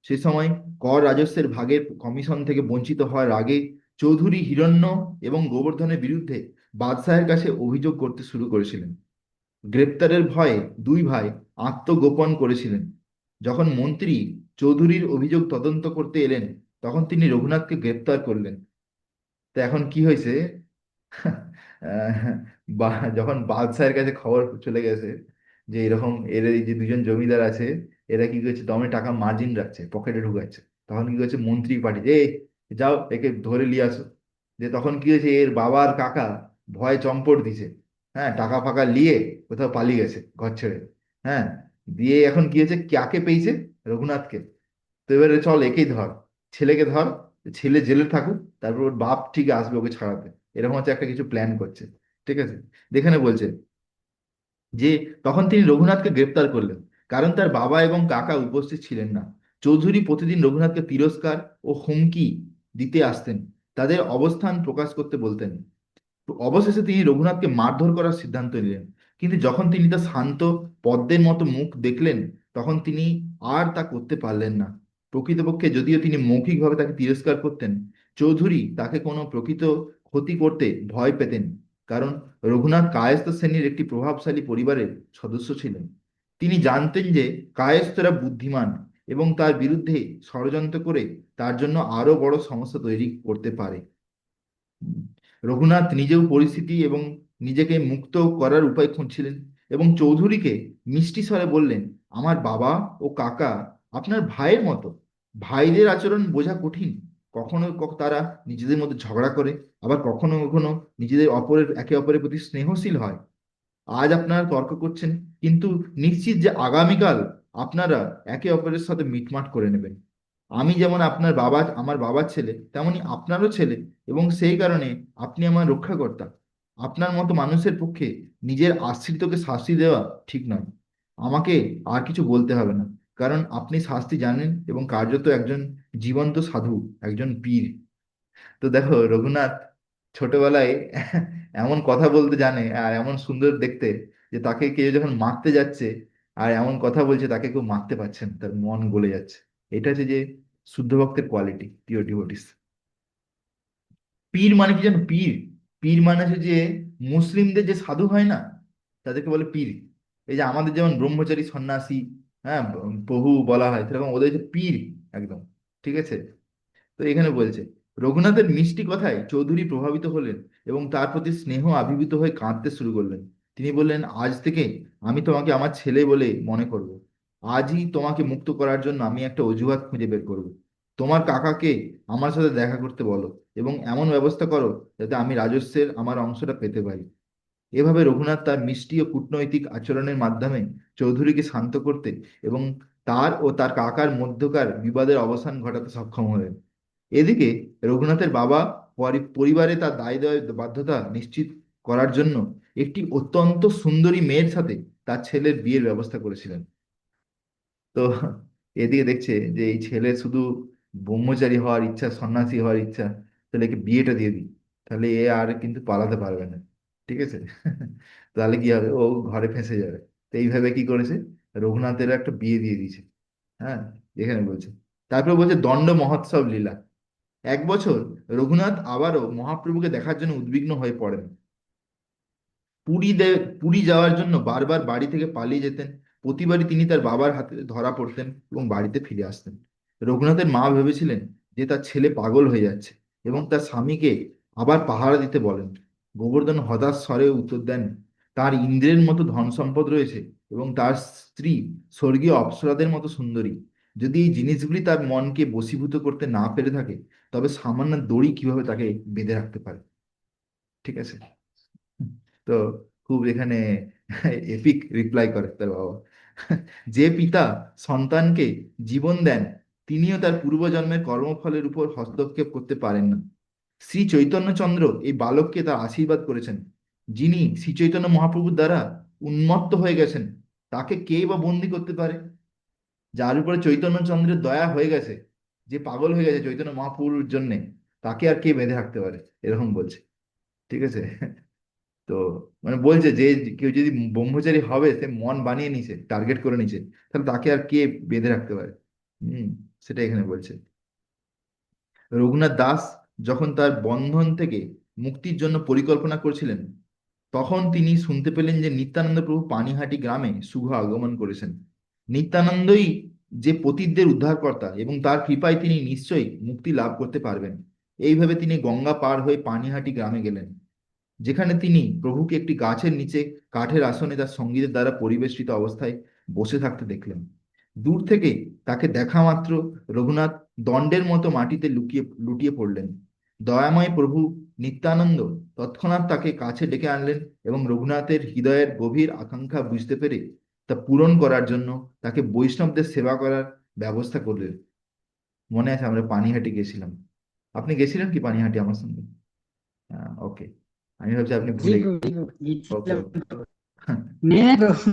সে সময় কর রাজস্বের ভাগের কমিশন থেকে বঞ্চিত হওয়ার আগে চৌধুরী হিরণ্য এবং গোবর্ধনের বিরুদ্ধে বাদশাহের কাছে অভিযোগ করতে শুরু করেছিলেন। গ্রেপ্তারের ভয়ে দুই ভাই আত্মগোপন করেছিলেন। যখন মন্ত্রী চৌধুরীর অভিযোগ তদন্ত করতে এলেন, তখন তিনি রঘুনাথকে গ্রেপ্তার করলেন। তো এখন কি হয়েছে, আহ, বা যখন বাদশাহের কাছে খবর চলে গেছে যে এরকম এর এই যে দুজন জমিদার আছে, এরা কি করছে, দমে টাকা মার্জিন রাখছে, পকেটে ঢুকাচ্ছে, তখন কি করছে, মন্ত্রী পাঠিয়ে, যাও একে ধরে নিয়ে আসো। যে তখন কি হয়েছে, এর বাবা আর কাকা ভয়ে চম্পট দিছে। হ্যাঁ, টাকা ফাকা নিয়ে কোথাও পালিয়ে গেছে ঘর ছেড়ে। হ্যাঁ, দিয়ে এখন কি হয়েছে, কাকে পেয়েছে, রঘুনাথকে। তো এবারে চল একেই ধর, ছেলেকে ধর, ছেলে জেলে থাকুক, তারপর ওর বাপ ঠিক আসবে ওকে ছাড়াতে। এরকম হচ্ছে একটা কিছু প্ল্যান করছে, ঠিক আছে। যেখানে বলছে যে তখন তিনি রঘুনাথকে গ্রেপ্তার করলেন, কারণ তার বাবা এবং কাকা উপস্থিত ছিলেন না। চৌধুরী প্রতিদিন রঘুনাথকে তিরস্কার ও হুমকি দিতে আসতেন, তাদের অবস্থান প্রকাশ করতে বলতেন। তো অবশেষে তিনি রঘুনাথকে মারধর করার সিদ্ধান্ত নিলেন। কিন্তু যখন তিনি তার শান্ত পদ্মের মতো মুখ দেখলেন, তখন তিনি আর তা করতে পারলেন না। প্রকৃতপক্ষে যদিও তিনি মৌখিকভাবে তাকে তিরস্কার করতেন, চৌধুরী তাকে কোনো প্রকৃত ক্ষতি করতে ভয় পেতেন, কারণ রঘুনাথ কায়স্থ শ্রেণীর একটি প্রভাবশালী পরিবারের সদস্য ছিলেন। তিনি জানতেন যে কায়স্থরা বুদ্ধিমান এবং তার বিরুদ্ধে ষড়যন্ত্র করে তার জন্য আরো বড় সমস্যা তৈরি করতে পারে। রঘুনাথ নিজেও পরিস্থিতি এবং নিজেকে মুক্ত করার উপায় খুঁজছিলেন, এবং চৌধুরীকে মিষ্টি স্বরে বললেন, আমার বাবা ও কাকা আপনার ভাইয়ের মতো। ভাইদের আচরণ বোঝা কঠিন। কখনো তারা নিজেদের মধ্যে ঝগড়া করে, আবার কখনো কখনো নিজেদের একে অপরের প্রতি স্নেহশীল হয়। আজ আপনারা তর্ক করছেন, কিন্তু নিশ্চিত যে আগামীকাল আপনারা একে অপরের সাথে মিটমাট করে নেবেন। আমি যেমন আমার বাবার ছেলে, তেমনি আপনারও ছেলে, এবং সেই কারণে আপনি আমার রক্ষাকর্তা। আপনার মতো মানুষের পক্ষে নিজের আশ্রিতকে শাস্তি দেওয়া ঠিক নয়। আমাকে আর কিছু বলতে হবে না, কারণ আপনি শাস্তি জানেন এবং কার্যত একজন জীবন্ত সাধু, একজন পীর। তো দেখো, রঘুনাথ ছোটবেলায় এমন কথা বলতে জানে আর এমন সুন্দর দেখতে, যে তাকে কেউ যখন মারতে যাচ্ছে আর এমন কথা বলছে, তাকে কেউ মারতে পারছে না, তার মন গলে যাচ্ছে। এটা হচ্ছে যে শুদ্ধ ভক্তের কোয়ালিটি, পিওর ডিভোটিস। পীর মানে কি জানো? পীর, পীর মানে হচ্ছে যে মুসলিমদের যে সাধু হয় না, তাদেরকে বলে পীর। এই যে আমাদের যেমন ব্রহ্মচারী সন্ন্যাসী, হ্যাঁ, প্রভু বলা হয়, সেরকম ওদের হচ্ছে পীর একদম। ঠিক আছে? তো এখানে বলছে, রঘুনাথের মিষ্টি কথায় চৌধুরী প্রভাবিত হলেন এবং তার প্রতি স্নেহ আবির্ভূত হয়ে কাঁদতে শুরু করলেন। তিনি বললেন, আজ থেকে আমি তোমাকে আমার ছেলে বলে মনে করব। আজই তোমাকে মুক্ত করার জন্য আমি একটা অজুহাত খুঁজে বের করব। তোমার কাকাকে আমার সাথে দেখা করতে বলো এবং এমন ব্যবস্থা করো যাতে আমি রাজস্বের আমার অংশটা পেতে পারি। এভাবে রঘুনাথ তার মিষ্টি ও কূটনৈতিক আচরণের মাধ্যমে চৌধুরীকে শান্ত করতে এবং তার ও তার কাকার মধ্যকার বিবাদের অবসান ঘটাতে সক্ষম হলেন। এদিকে রঘুনাথের বাবা পরিবারে তার দায় দায় বাধ্যতা নিশ্চিত করার জন্য একটি অত্যন্ত সুন্দরী মেয়ের সাথে তার ছেলের বিয়ের ব্যবস্থা করেছিলেন। তো এদিকে দেখছে যে এই ছেলে শুধু ব্রহ্মচারী হওয়ার ইচ্ছা, সন্ন্যাসী হওয়ার ইচ্ছা, তাহলে একে বিয়েটা দিয়ে দিই, তাহলে এ আর কিন্তু পালাতে পারবে না। ঠিক আছে? তাহলে কি হবে, ও ঘরে ফেঁসে যাবে। তো এইভাবে কি করেছে, রঘুনাথের একটা বিয়ে দিয়ে দিয়েছে। হ্যাঁ, এখানে বলছে। তারপর বলছে দণ্ড মহোৎসব লীলা। এক বছর রঘুনাথ আবারও মহাপ্রভুকে দেখার জন্য উদ্বিগ্ন হয়ে পড়েন। পুরী যাওয়ার জন্য বারবার বাড়ি থেকে পালিয়ে যেতেন। প্রতিবারই তিনি তার বাবার হাতে ধরা পড়তেন এবং বাড়িতে ফিরে আসতেন। রঘুনাথের মা ভেবেছিলেন যে তার ছেলে পাগল হয়ে যাচ্ছে এবং তার স্বামীকে আবার পাহারা দিতে বলেন। গোবর্ধন হতাশ স্বরে উত্তর দেন, তার ইন্দ্রের মতো ধন সম্পদ রয়েছে এবং তার স্ত্রী স্বর্গীয় অপ্সরাদের মতো সুন্দরী। যদি এই জিনিসগুলি তার মনকে বশীভূত করতে না পেরে থাকে, তবে সামান্য দড়ি কিভাবে তাকে বেঁধে রাখতে পারে? ঠিক আছে? তো খুব এখানে এপিক রিপ্লাই করে তার বাবা। যে পিতা সন্তানকে জীবন দেন, তিনিও তার পূর্বজন্মের কর্মফলের উপর হস্তক্ষেপ করতে পারেন না। শ্রী চৈতন্যচন্দ্র এই বালককে তার আশীর্বাদ করেছেন। যিনি শ্রী চৈতন্য মহাপ্রভুর দ্বারা উন্মত্ত হয়ে গেছেন, তাকে কে বা বন্দি করতে পারে? যার উপরে চৈতন্যচন্দ্রের দয়া হয়ে গেছে, যে পাগল হয়ে গেছে চৈতন্য মহাপ্রভুর জন্যে, তাকে আর কে বেঁধে রাখতে পারে? এরকম বলছে। ঠিক আছে? তো মানে বলছে যে কেউ যদি ব্রহ্মচারী হবে, সে মন বানিয়ে নিছে, টার্গেট করে নিছে, তাহলে তাকে আর কে বেঁধে রাখতে পারে? হম, সেটা এখানে বলছে। রঘুনাথ দাস যখন তার বন্ধন থেকে মুক্তির জন্য পরিকল্পনা করছিলেন, তখন তিনি শুনতে পেলেন যে নিত্যানন্দ প্রভু পানিহাটি গ্রামে শুভ আগমন করেছেন। নিত্যানন্দই যে পতিতদের উদ্ধারকর্তা এবং তার কৃপায় তিনি নিশ্চয়ই মুক্তি লাভ করতে পারবেন। এইভাবে তিনি গঙ্গা পার হয়ে পানিহাটি গ্রামে গেলেন, যেখানে তিনি প্রভুকে একটি গাছের নিচে কাঠের আসনে তার সঙ্গীদের দ্বারা পরিবেষ্টিত অবস্থায় বসে থাকতে দেখলেন। দূর থেকে তাকে দেখা মাত্র রঘুনাথ দণ্ডের মতো মাটিতে লুকিয়ে লুটিয়ে পড়লেন। দয়াময় প্রভু নিত্যানন্দ তৎক্ষণাৎ তাকে কাছে ডেকে আনলেন এবং রঘুনাথের হৃদয়ের গভীর আকাঙ্ক্ষা বুঝতে পেরে তা পূরণ করার জন্য তাকে বৈষ্ণবদের সেবা করার ব্যবস্থা করলেন। মনে আছে আমরা পানিহাটি গেছিলাম? আপনি গেছিলেন কি পানিহাটি আমার সঙ্গে? ওকে, আমি ভাবছি আপনি জি ভুলে প্রভু, জি গেছেন। প্রভু, ওকে, গিয়েছিলাম ওকে। তো। নেই প্রভু।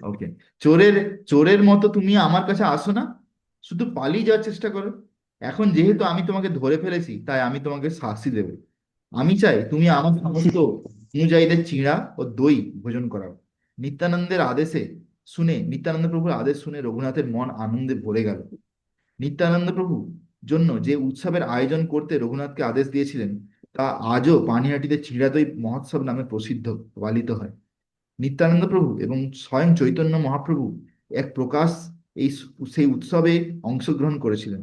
ওকে। চোরের চোরের মতো তুমি আমার কাছে আসো না, শুধু পালিয়ে যাওয়ার চেষ্টা করো। এখন যেহেতু আমি তোমাকে ধরে ফেলেছি, তাই আমি তোমাকে শাস্তি দেব। আমি চাই তুমি আমার সমস্ত অনুযায়ীদের চিড়া ও দই ভোজন করাও। নিত্যানন্দ প্রভুর আদেশ শুনে রঘুনাথের মন আনন্দে ভরে গেল। নিত্যানন্দ প্রভু জন্য যে উৎসবের আয়োজন করতে রঘুনাথকে আদেশ দিয়েছিলেন, তা আজও পানিহাটিতে চিড়াদই মহোৎসব নামে প্রসিদ্ধ, পালিত হয়। নিত্যানন্দ প্রভু এবং স্বয়ং চৈতন্য মহাপ্রভু এক প্রকাশ সেই উৎসবে অংশগ্রহণ করেছিলেন।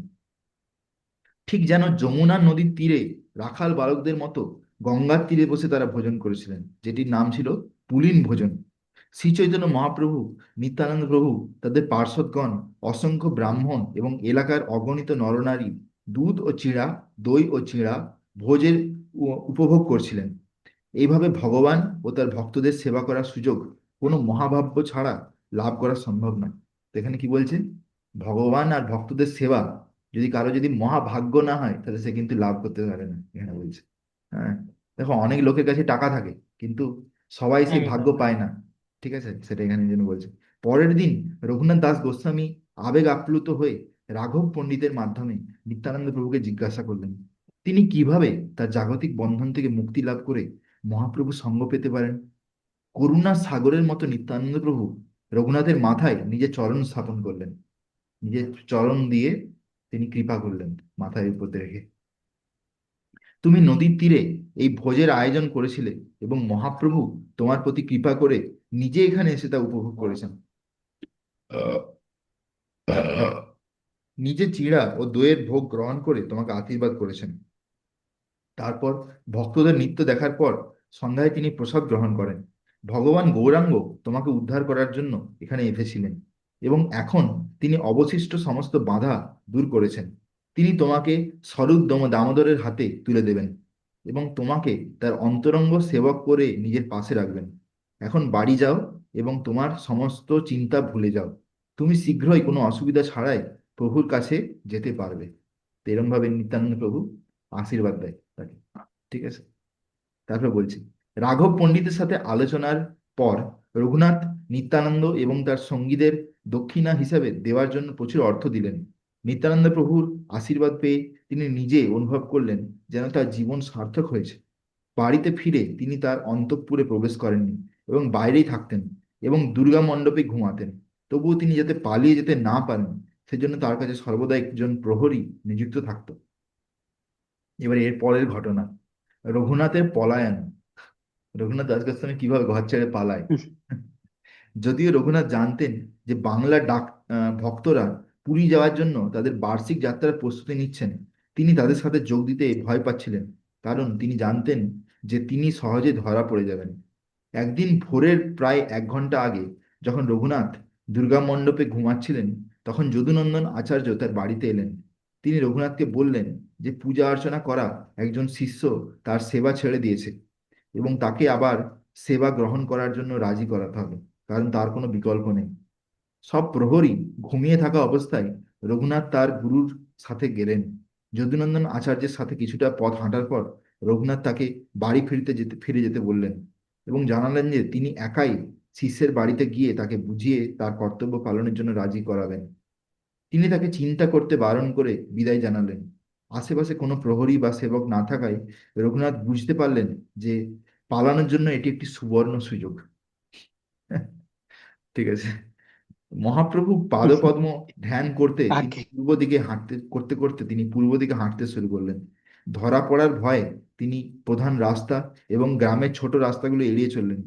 ঠিক যেন যমুনা নদীর তীরে রাখাল বালকদের মতো গঙ্গার তীরে বসে তারা ভোজন করেছিলেন, যেটির নাম ছিল পুলিন ভোজন। শ্রী চৈতন্য মহাপ্রভু, নিত্যানন্দ প্রভু, তাদের পার্ষদগণ, অসংখ্য ব্রাহ্মণ এবং এলাকার অগণিত নরনারী দুধ ও চিড়া, দই ও চিড়া ভোজের উপভোগ করছিলেন। এইভাবে ভগবান ও তার ভক্তদের সেবা করার সুযোগ কোনো মহাভাব্য ছাড়া লাভ করা সম্ভব নয়। তো এখানে কি বলছে, ভগবান আর ভক্তদের সেবা যদি কারো যদি মহাভাগ্য না হয়, তাহলে সে কিন্তু লাভ করতে পারে না, এখানে বলছে। হ্যাঁ, দেখো, অনেক লোকের কাছে টাকা থাকে, কিন্তু সবাই সেই ভাগ্য একদম। পায় না। ঠিক আছে, সেটা এখানে এই জন্য বলছে। পরের দিন রঘুনাথ দাস গোস্বামী আবেগ আপ্লুত হয়ে রাঘব পণ্ডিতের মাধ্যমে নিত্যানন্দ প্রভুকে জিজ্ঞাসা করলেন, তিনি কিভাবে তার জাগতিক বন্ধন থেকে মুক্তি লাভ করে মহাপ্রভু সঙ্গ পেতে পারেন। করুণার সাগরের মতো নিত্যানন্দ প্রভু রঘুনাথের মাথায় নিজের চরণ স্থাপন করলেন, নিজের চরণ দিয়ে তিনি কৃপা করলেন মাথায় উপর রেখে। তুমি নদীর তীরে এই ভোজের আয়োজন করেছিলে এবং মহাপ্রভু তোমার প্রতি কৃপা করে নিজে এখানে এসে তা উপভোগ করেছেন। নিজে চিড়া ও দইয়ের ভোগ গ্রহণ করে তোমাকে আশীর্বাদ করেছেন। তারপর ভক্তদের নৃত্য দেখার পর সন্ধ্যায় তিনি প্রসাদ গ্রহণ করেন। ভগবান গৌরাঙ্গ তোমাকে উদ্ধার করার জন্য এখানে এসেছিলেন, এবং এখন তিনি অবশিষ্ট সমস্ত বাধা দূর করেছেন। তিনি তোমাকে স্বরূপ দামোদরের হাতে তুলে দেবেন এবং তোমাকে তার অন্তরঙ্গ সেবক করে নিজের পাশে রাখবেন। এখন বাড়ি যাও এবং তোমার সমস্ত চিন্তা ভুলে যাও। তুমি শীঘ্রই কোনো অসুবিধা ছাড়াই প্রভুর কাছে যেতে পারবে। তো এরম ভাবে নিত্যানন্দ প্রভু আশীর্বাদ দেয় তাকে। ঠিক আছে, তারপরে বলছি, রাঘব পণ্ডিতের সাথে আলোচনার পর রঘুনাথ নিত্যানন্দ এবং তার সঙ্গীদের দক্ষিণা হিসাবে দেওয়ার জন্য প্রচুর অর্থ দিলেন। নিত্যানন্দ প্রভুর আশীর্বাদ পেয়ে তিনি নিজে অনুভব করলেন যেন তার জীবন সার্থক হয়েছে। বাড়িতে ফিরে তিনি তার অন্তঃপুরে প্রবেশ করেননি এবং বাইরেই থাকতেন এবং দুর্গা মণ্ডপে ঘুমাতেন। তবুও তিনি যাতে পালিয়ে যেতে না পারেন, সেজন্য তার কাছে সর্বদা একজন প্রহরী নিযুক্ত থাকত। এবার এর পরের ঘটনা, রঘুনাথের পলায়ন। রঘুনাথ দাস গোস্বামী কিভাবে ঘর ছেড়ে পালায়। যদিও রঘুনাথ জানতেন যে বাংলার ভক্তরা পুরী যাওয়ার জন্য তাদের বার্ষিক যাত্রার প্রস্তুতি নিচ্ছেন, তিনি তাদের সাথে যোগ দিতে ভয় পাচ্ছিলেন, কারণ তিনি জানতেন যে তিনি সহজে ধরা পড়ে যাবেন। একদিন ভোরের প্রায় 1 ঘন্টা আগে, যখন রঘুনাথ দুর্গা মণ্ডপে ঘুমাচ্ছিলেন, তখন যদুনন্দন আচার্য তার বাড়িতে এলেন। তিনি রঘুনাথকে বললেন যে পূজা অর্চনা করা একজন শিষ্য তার সেবা ছেড়ে দিয়েছে এবং তাকে আবার সেবা গ্রহণ করার জন্য রাজি করাতে হবে, কারণ তার কোনো বিকল্প নেই। সব প্রহরী ঘুমিয়ে থাকা অবস্থায় রঘুনাথ তার গুরুর সাথে গেলেন। যদুনন্দন আচার্যের সাথে কিছুটা পথ হাঁটার পর রঘুনাথ তাকে বাড়ি ফিরে যেতে বললেন এবং জানালেন যে তিনি একাই শিষ্যের বাড়িতে গিয়ে তাকে বুঝিয়ে তার কর্তব্য পালনের জন্য রাজি করাবেন। তিনি তাকে চিন্তা করতে বারণ করে বিদায় জানালেন। আশেপাশে কোনো প্রহরী বা সেবক না থাকায় রঘুনাথ বুঝতে পারলেন যে পালানোর জন্য এটি একটি সুবর্ণ সুযোগ। ঠিক আছে, মহাপ্রভু পাদপদ্ম ধ্যান করতে তিনি ভাগ্যে। পূর্ব দিকে হাঁটতে করতে করতে তিনি পূর্ব দিকে হাঁটতে শুরু করলেন। ধরা পড়ার ভয়ে তিনি প্রধান রাস্তা এবং গ্রামের ছোট রাস্তাগুলো এড়িয়ে চললেন।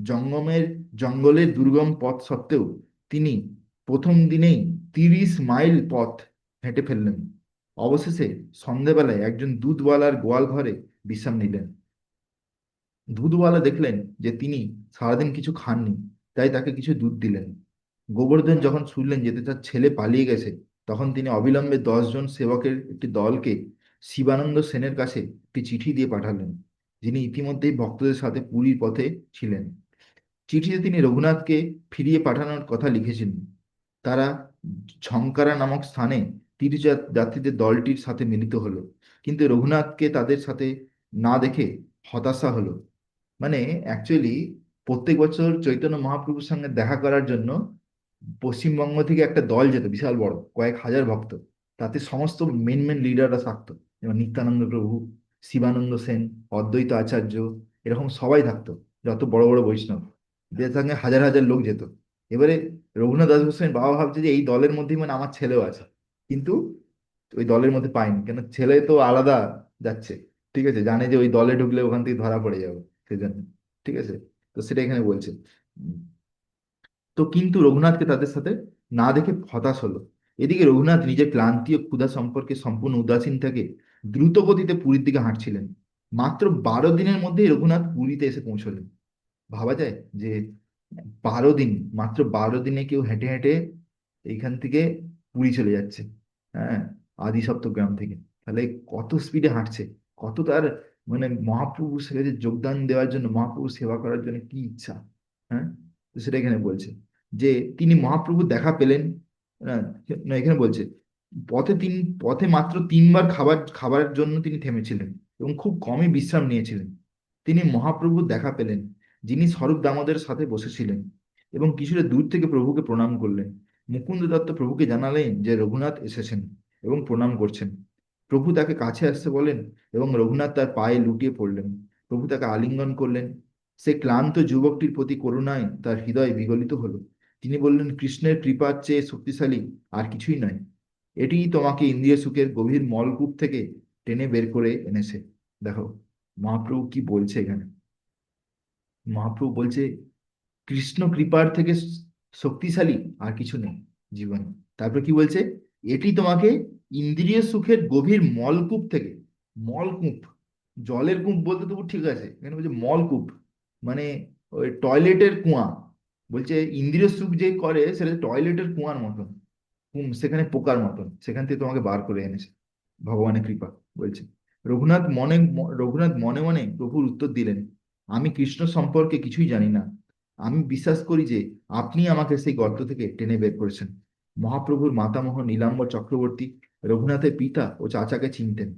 জঙ্গমের জঙ্গলের দুর্গম পথ সত্ত্বেও তিনি প্রথম দিনেই 30 মাইল পথ হেঁটে ফেললেন। অবশেষে সন্ধেবেলায় একজন দুধওয়ালার গোয়াল ঘরে বিশ্রাম নিলেন। দুধওয়ালা দেখলেন যে তিনি সারাদিন কিছু খাননি, তাই তাকে কিছু দুধ দিলেন। গোবর্ধন যখন শুনলেন যে তার ছেলে পালিয়ে গেছে, তখন তিনি অবিলম্বে 10 জন সেবকের একটি দলকে শিবানন্দ সেনের কাছে একটি চিঠি দিয়ে পাঠালেন, যিনি ইতিমধ্যেই ভক্তদের সাথে পুরীর পথে ছিলেন। চিঠিতে তিনি রঘুনাথকে ফিরিয়ে পাঠানোর কথা লিখেছিলেন। তারা ঝঙ্কারা নামক স্থানে তীর্থযাত্রীদের দলটির সাথে মিলিত হলো, কিন্তু রঘুনাথকে তাদের সাথে না দেখে হতাশা হলো। মানে অ্যাকচুয়ালি প্রত্যেক বছর চৈতন্য মহাপ্রভুর সঙ্গে দেখা করার জন্য পশ্চিমবঙ্গ থেকে একটা দল যেত, বিশাল বড় কয়েক হাজার ভক্ত। তাতে সমস্ত মেন মেন লিডাররা থাকতো, যেমন নিত্যানন্দ প্রভু, শিবানন্দ সেন, অদ্বৈত আচার্য, এরকম সবাই থাকতো, যত বড় বড় বৈষ্ণব, এদের সঙ্গে হাজার হাজার লোক যেত। এবারে রঘুনাথ দাস গোস্বামীর বাবা ভাবছে যে এই দলের মধ্যেই মানে আমার ছেলেও আছে, কিন্তু ওই দলের মধ্যে পাইনি, কেন ছেলে তো আলাদা যাচ্ছে। ঠিক আছে, জানে যে ওই দলে ঢুকলে ওখান থেকে ধরা পড়ে যাবে, সেজন্য। ঠিক আছে, তো সেটা এখানে বলছে। উম, তো কিন্তু রঘুনাথকে তাদের সাথে না দেখে হতাশ হলো। এদিকে রঘুনাথ নিজের ক্লান্তি ও ক্ষুধা সম্পর্কে সম্পূর্ণ উদাসীন থেকে দ্রুত গতিতে পুরীর দিকে হাঁটছিলেন। মাত্র 12 দিনের মধ্যেই রঘুনাথ পুরীতে এসে পৌঁছলেন। ভাবা যায় যে 12 দিন, মাত্র 12 দিনে কেউ হেঁটে হেঁটে এইখান থেকে পুরী চলে যাচ্ছে। হ্যাঁ, আদি সপ্তগ্রাম থেকে। তাহলে কত স্পিডে হাঁটছে, কত তার মানে মহাপ্রভুর সাথে যোগদান দেওয়ার জন্য, মহাপ্রভুর সেবা করার জন্য কি ইচ্ছা। হ্যাঁ, তো সেটা এখানে বলছে যে তিনি মহাপ্রভুর দেখা পেলেন। না, না, এখানে বলছে পথে মাত্র 3 বার খাবারের জন্য তিনি থেমেছিলেন এবং খুব কমই বিশ্রাম নিয়েছিলেন। তিনি মহাপ্রভুর দেখা পেলেন, যিনি স্বরূপ দামোদরের সাথে বসেছিলেন, এবং কিছুটা দূর থেকে প্রভুকে প্রণাম করলেন। মুকুন্দ দত্ত প্রভুকে জানালেন যে রঘুনাথ এসেছেন এবং প্রণাম করছেন। প্রভু তাকে কাছে আসতে বলেন এবং রঘুনাথ তার পায়ে লুটিয়ে পড়লেন। প্রভু তাকে আলিঙ্গন করলেন। সে ক্লান্ত যুবকটির প্রতি করুণায় তার হৃদয় বিগলিত হলো। তিনি বললেন, কৃষ্ণের কৃপার চেয়ে শক্তিশালী আর কিছুই নয়। এটিই তোমাকে ইন্দ্রিয় সুখের গভীর মলকূপ থেকে টেনে বের করে এনেছে। দেখো মহাপ্রভু কি বলছে এখানে। মহাপ্রভু বলছে কৃষ্ণ কৃপার থেকে শক্তিশালী আর কিছু নেই জীবনে। তারপর কি বলছে, এটি তোমাকে ইন্দ্রিয় সুখের গভীর মলকূপ থেকে, মলকূপ, জলের কূপ বলতে তবু ঠিক আছে, এখানে বলছে মলকূপ, মানে ওই টয়লেটের কুয়া। বলছে ইন্দ্রিয় সুখ যে করে সেটা টয়লেটের কুয়ার মতন, সেখানে পোকার মতন, সেখান থেকে তোমাকে বার করে এনেছে ভগবানের কৃপা। বলছে রঘুনাথ মনে মনে প্রভুর উত্তর দিলেন, আমি কৃষ্ণ সম্পর্কে কিছুই জানি না। আমি বিশ্বাস করি যে আপনি আমাকে সেই গর্ত থেকে টেনে বের করেছেন। মহাপ্রভুর মাতামহ নীলাম্বর চক্রবর্তী রঘুনাথের পিতা ও চাচাকে চিনতেন,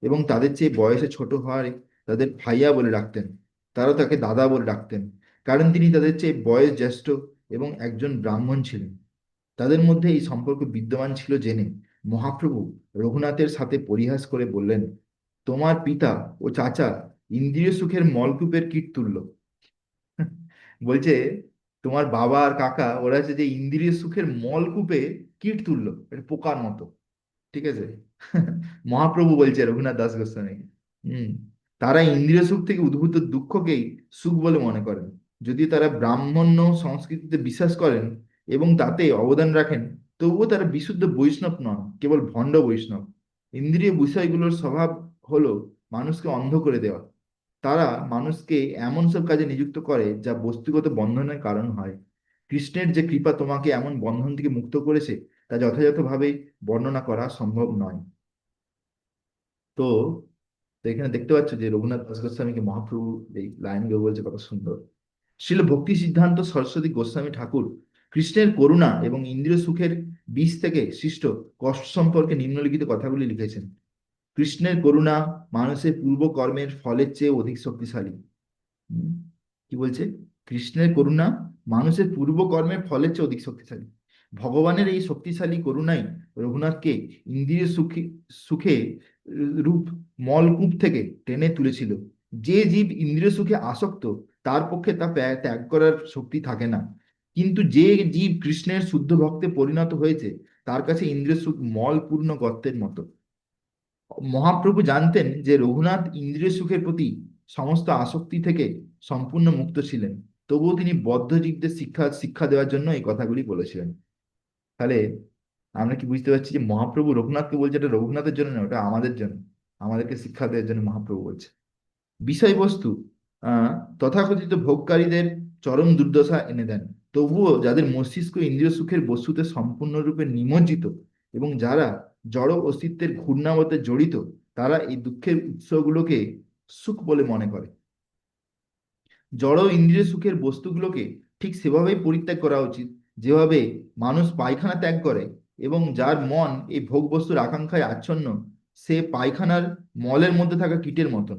এবং তাদের চেয়ে বয়সে ছোট হওয়ায় তাদের ভাইয়া বলে ডাকতেন। তারা তাকে দাদা বলে ডাকতেন, কারণ তিনি তাদের চেয়ে বয়স জ্যেষ্ঠ এবং একজন ব্রাহ্মণ ছিলেন। তাদের মধ্যে এই সম্পর্ক বিদ্যমান ছিল জেনে মহাপ্রভু রঘুনাথের সাথে পরিহাস করে বললেন, তোমার পিতা ও চাচা ইন্দ্রিয় সুখের মলকূপের কীট তুল্য। বলছে তোমার বাবা আর কাকা ওরা হচ্ছে যে ইন্দ্রিয় সুখের মলকূপে কীট তুল্য, এটা পোকার মতো। ঠিক আছে। মহাপ্রভু বলছে রঘুনাথ দাস গোস্বামী। হম। তারা ইন্দ্রিয় সুখ থেকে উদ্ভূত দুঃখকেই সুখ বলে মনে করেন। যদিও তারা ব্রাহ্মণ্য সংস্কৃতিতে বিশ্বাস করেন এবং তাতে অবদান রাখেন, তবুও তারা বিশুদ্ধ বৈষ্ণব নন, কেবল ভণ্ড বৈষ্ণব। ইন্দ্রিয় বিষয়গুলোর স্বভাব হলো মানুষকে অন্ধ করে দেওয়া। তারা মানুষকে এমন সব কাজে নিযুক্ত করে যা বস্তুগত বন্ধনের কারণ হয়। কৃষ্ণের যে কৃপা তোমাকে এমন বন্ধন থেকে মুক্ত করেছে তা যথাযথভাবে বর্ণনা করা সম্ভব নয়। তো তো এখানে দেখতে পাচ্ছ যে রঘুনাথ দাস গোস্বামীকে মহাপ্রভু এই লাইনগুলো বলছে কত সুন্দর। শিল ভক্তি সিদ্ধান্ত সরস্বতী গোস্বামী ঠাকুর কৃষ্ণের করুণা এবং ইন্দ্রিয় সুখের বীজ থেকে সৃষ্ট কষ্ট সম্পর্কে নিম্নলিখিত কথাগুলি লিখেছেন। কৃষ্ণের করুণা মানুষের পূর্ব কর্মের ফলের চেয়ে অধিক শক্তিশালী। হুম, কি বলছে, কৃষ্ণের করুণা মানুষের পূর্ব কর্মের ফলের চেয়ে অধিক শক্তিশালী। ভগবানের এই শক্তিশালী করুণাই রঘুনাথকে ইন্দ্রিয় সুখে সুখে রূপ মলকূপ থেকে টেনে তুলেছিল। যে জীব ইন্দ্রিয় সুখে আসক্ত তার পক্ষে তা ত্যাগ করার শক্তি থাকে না, কিন্তু যে জীব কৃষ্ণের শুদ্ধ ভক্তে পরিণত হয়েছে তার কাছে ইন্দ্রিয় সুখ মলপূর্ণ গর্তের মতো। মহাপ্রভু জানতেন যে রঘুনাথ ইন্দ্রিয় সুখের প্রতি সমস্ত আসক্তি থেকে সম্পূর্ণ মুক্ত ছিলেন, তবুও তিনি বদ্ধজীবদের শিক্ষা শিক্ষা দেওয়ার জন্য এই কথাগুলি বলেছিলেন। তাহলে আমরা কি বুঝতে পারছি যে মহাপ্রভু রঘুনাথকে বলছে এটা রঘুনাথের জন্য না, ওটা আমাদের জন্য, আমাদেরকে শিক্ষা দেওয়ার জন্য মহাপ্রভু বলছে। বিষয়বস্তু আহ তথাকথিত ভোগকারীদের চরম দুর্দশা এনে দেন, তবুও যাদের মস্তিষ্ক ইন্দ্রিয় সুখের বস্তুতে সম্পূর্ণরূপে নিমজ্জিত এবং যারা জড় অস্তিত্বের ঘূর্ণাবতে জড়িত, তারা এই দুঃখের উৎসগুলোকে সুখ বলে মনে করে। জড় ইন্দ্রিয় সুখের বস্তুগুলোকে ঠিক সেভাবেই পরিত্যাগ করা উচিত যেভাবে মানুষ পায়খানা ত্যাগ করে, এবং যার মন এই ভোগ বস্তুর আকাঙ্ক্ষায় আচ্ছন্ন, সে পায়খানার মলের মধ্যে থাকা কীটের মতন।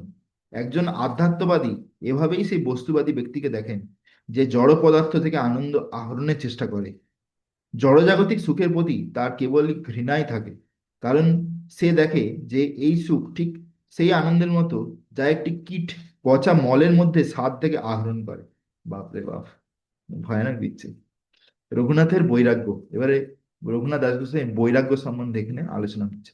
একজন আধ্যাত্মবাদী এভাবেই সেই বস্তুবাদী ব্যক্তিকে দেখেন, যে জড় পদার্থ থেকে আনন্দ আহরণের চেষ্টা করে। জড়জাগতিক সুখের প্রতি তার কেবলই ঘৃণাই থাকে, কারণ সে দেখে যে এই সুখ ঠিক সেই আনন্দের মতো যা একটি কীট পচা মলের মধ্যে স্বাদ থেকে আহরণ করে। বাপরে বাপ, ভয়ানক দিচ্ছে। রঘুনাথের বৈরাগ্য। এবারে রঘুনাথ দাস গোস্বামী বৈরাগ্য সম্বন্ধে এখানে আলোচনা হচ্ছে।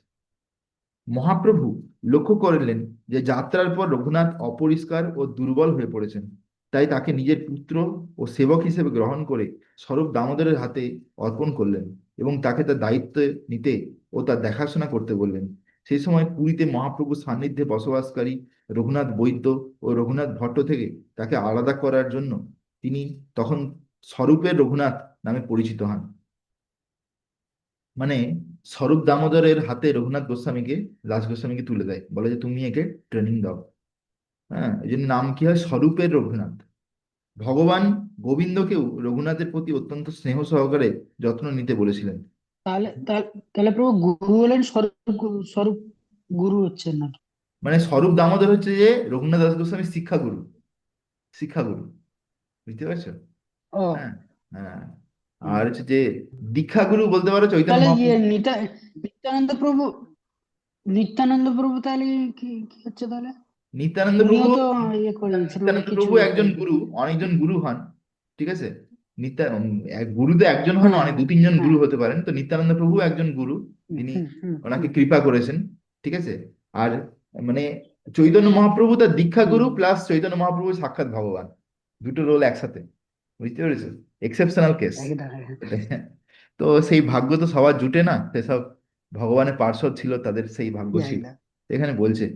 মহাপ্রভু লক্ষ্য করলেন যে যাত্রার পর রঘুনাথ অপরিষ্কার ও দুর্বল হয়ে পড়েছেন, তাই তাকে নিজের পুত্র ও সেবক হিসেবে গ্রহণ করে স্বরূপ দামোদরের হাতে অর্পণ করলেন এবং তাকে তার দায়িত্ব নিতে ও তার দেখাশোনা করতে বললেন। সেই সময় পুরীতে মহাপ্রভুর সান্নিধ্যে বসবাসকারী রঘুনাথ বৈদ্য ও রঘুনাথ ভট্ট থেকে তাকে আলাদা করার জন্য তিনি তখন স্বরূপের রঘুনাথ নামে পরিচিত হন। মানে স্বরূপ দামোদরের হাতে রঘুনাথ গোস্বামীকে, দাস গোস্বামীকে তুলে দেয়, বলে যে তুমি একে ট্রেনিং দাও। হ্যাঁ, এই জন্য নাম কি হয়, স্বরূপের রঘুনাথ। ভগবান গোবিন্দকেও রঘুনাথের প্রতি অত্যন্ত স্নেহ সহকারে যত্ন নিতে বলেছিলেন। তাহলে তাহলে তাহলে প্রভু গুরু হলেন স্বরূপ গুরু হচ্ছেন নাকি? মানে স্বরূপ দামোদর হচ্ছে যে রঘুনাথ দাস গোস্বামীর শিক্ষাগুরু, শিক্ষাগুরু, বুঝতে পারছো? ও। হ্যাঁ, হ্যাঁ। হুম। আর হচ্ছে যে দীক্ষাগুরু বলতে পারো চৈতন্য তাহলে মহাপ্রভু। নিত্যানন্দ প্রভু, নিত্যানন্দ প্রভু তাহলে কি কি হচ্ছে তাহলে? নিত্যানন্দ উনিও প্রভু, তো ইয়ে করেছেন, অনেক নিত্যানন্দ কিছু প্রভু ইয়ে একজন করেছেন। গুরু, অনেকজন গুরু হন, ঠিক আছে। গুরু তো একজন হন, হ্যাঁ অনেক দু হ্যাঁ তিনজন হ্যাঁ। গুরু হতে পারেন, তো নিত্যানন্দ প্রভু একজন গুরু। হুম তিনি হুম হুম ওনাকে হুম কৃপা করেছেন, ঠিক আছে। আর মানে চৈতন্য মহাপ্রভু তার দীক্ষা হুম। গুরু প্লাস চৈতন্য মহাপ্রভু সাক্ষাৎ ভগবান, দুটো রোল একসাথে, বুঝতে পেরেছো? এক্সেপশনাল কেস একদম একদম। এটা। তো সেই ভাগ্য তো সবার জুটে না, সেসব ভগবানের পার্শ্বদ ছিল, তাদের সেই ভাগ্য ছিল। একদম। এখানে বলছে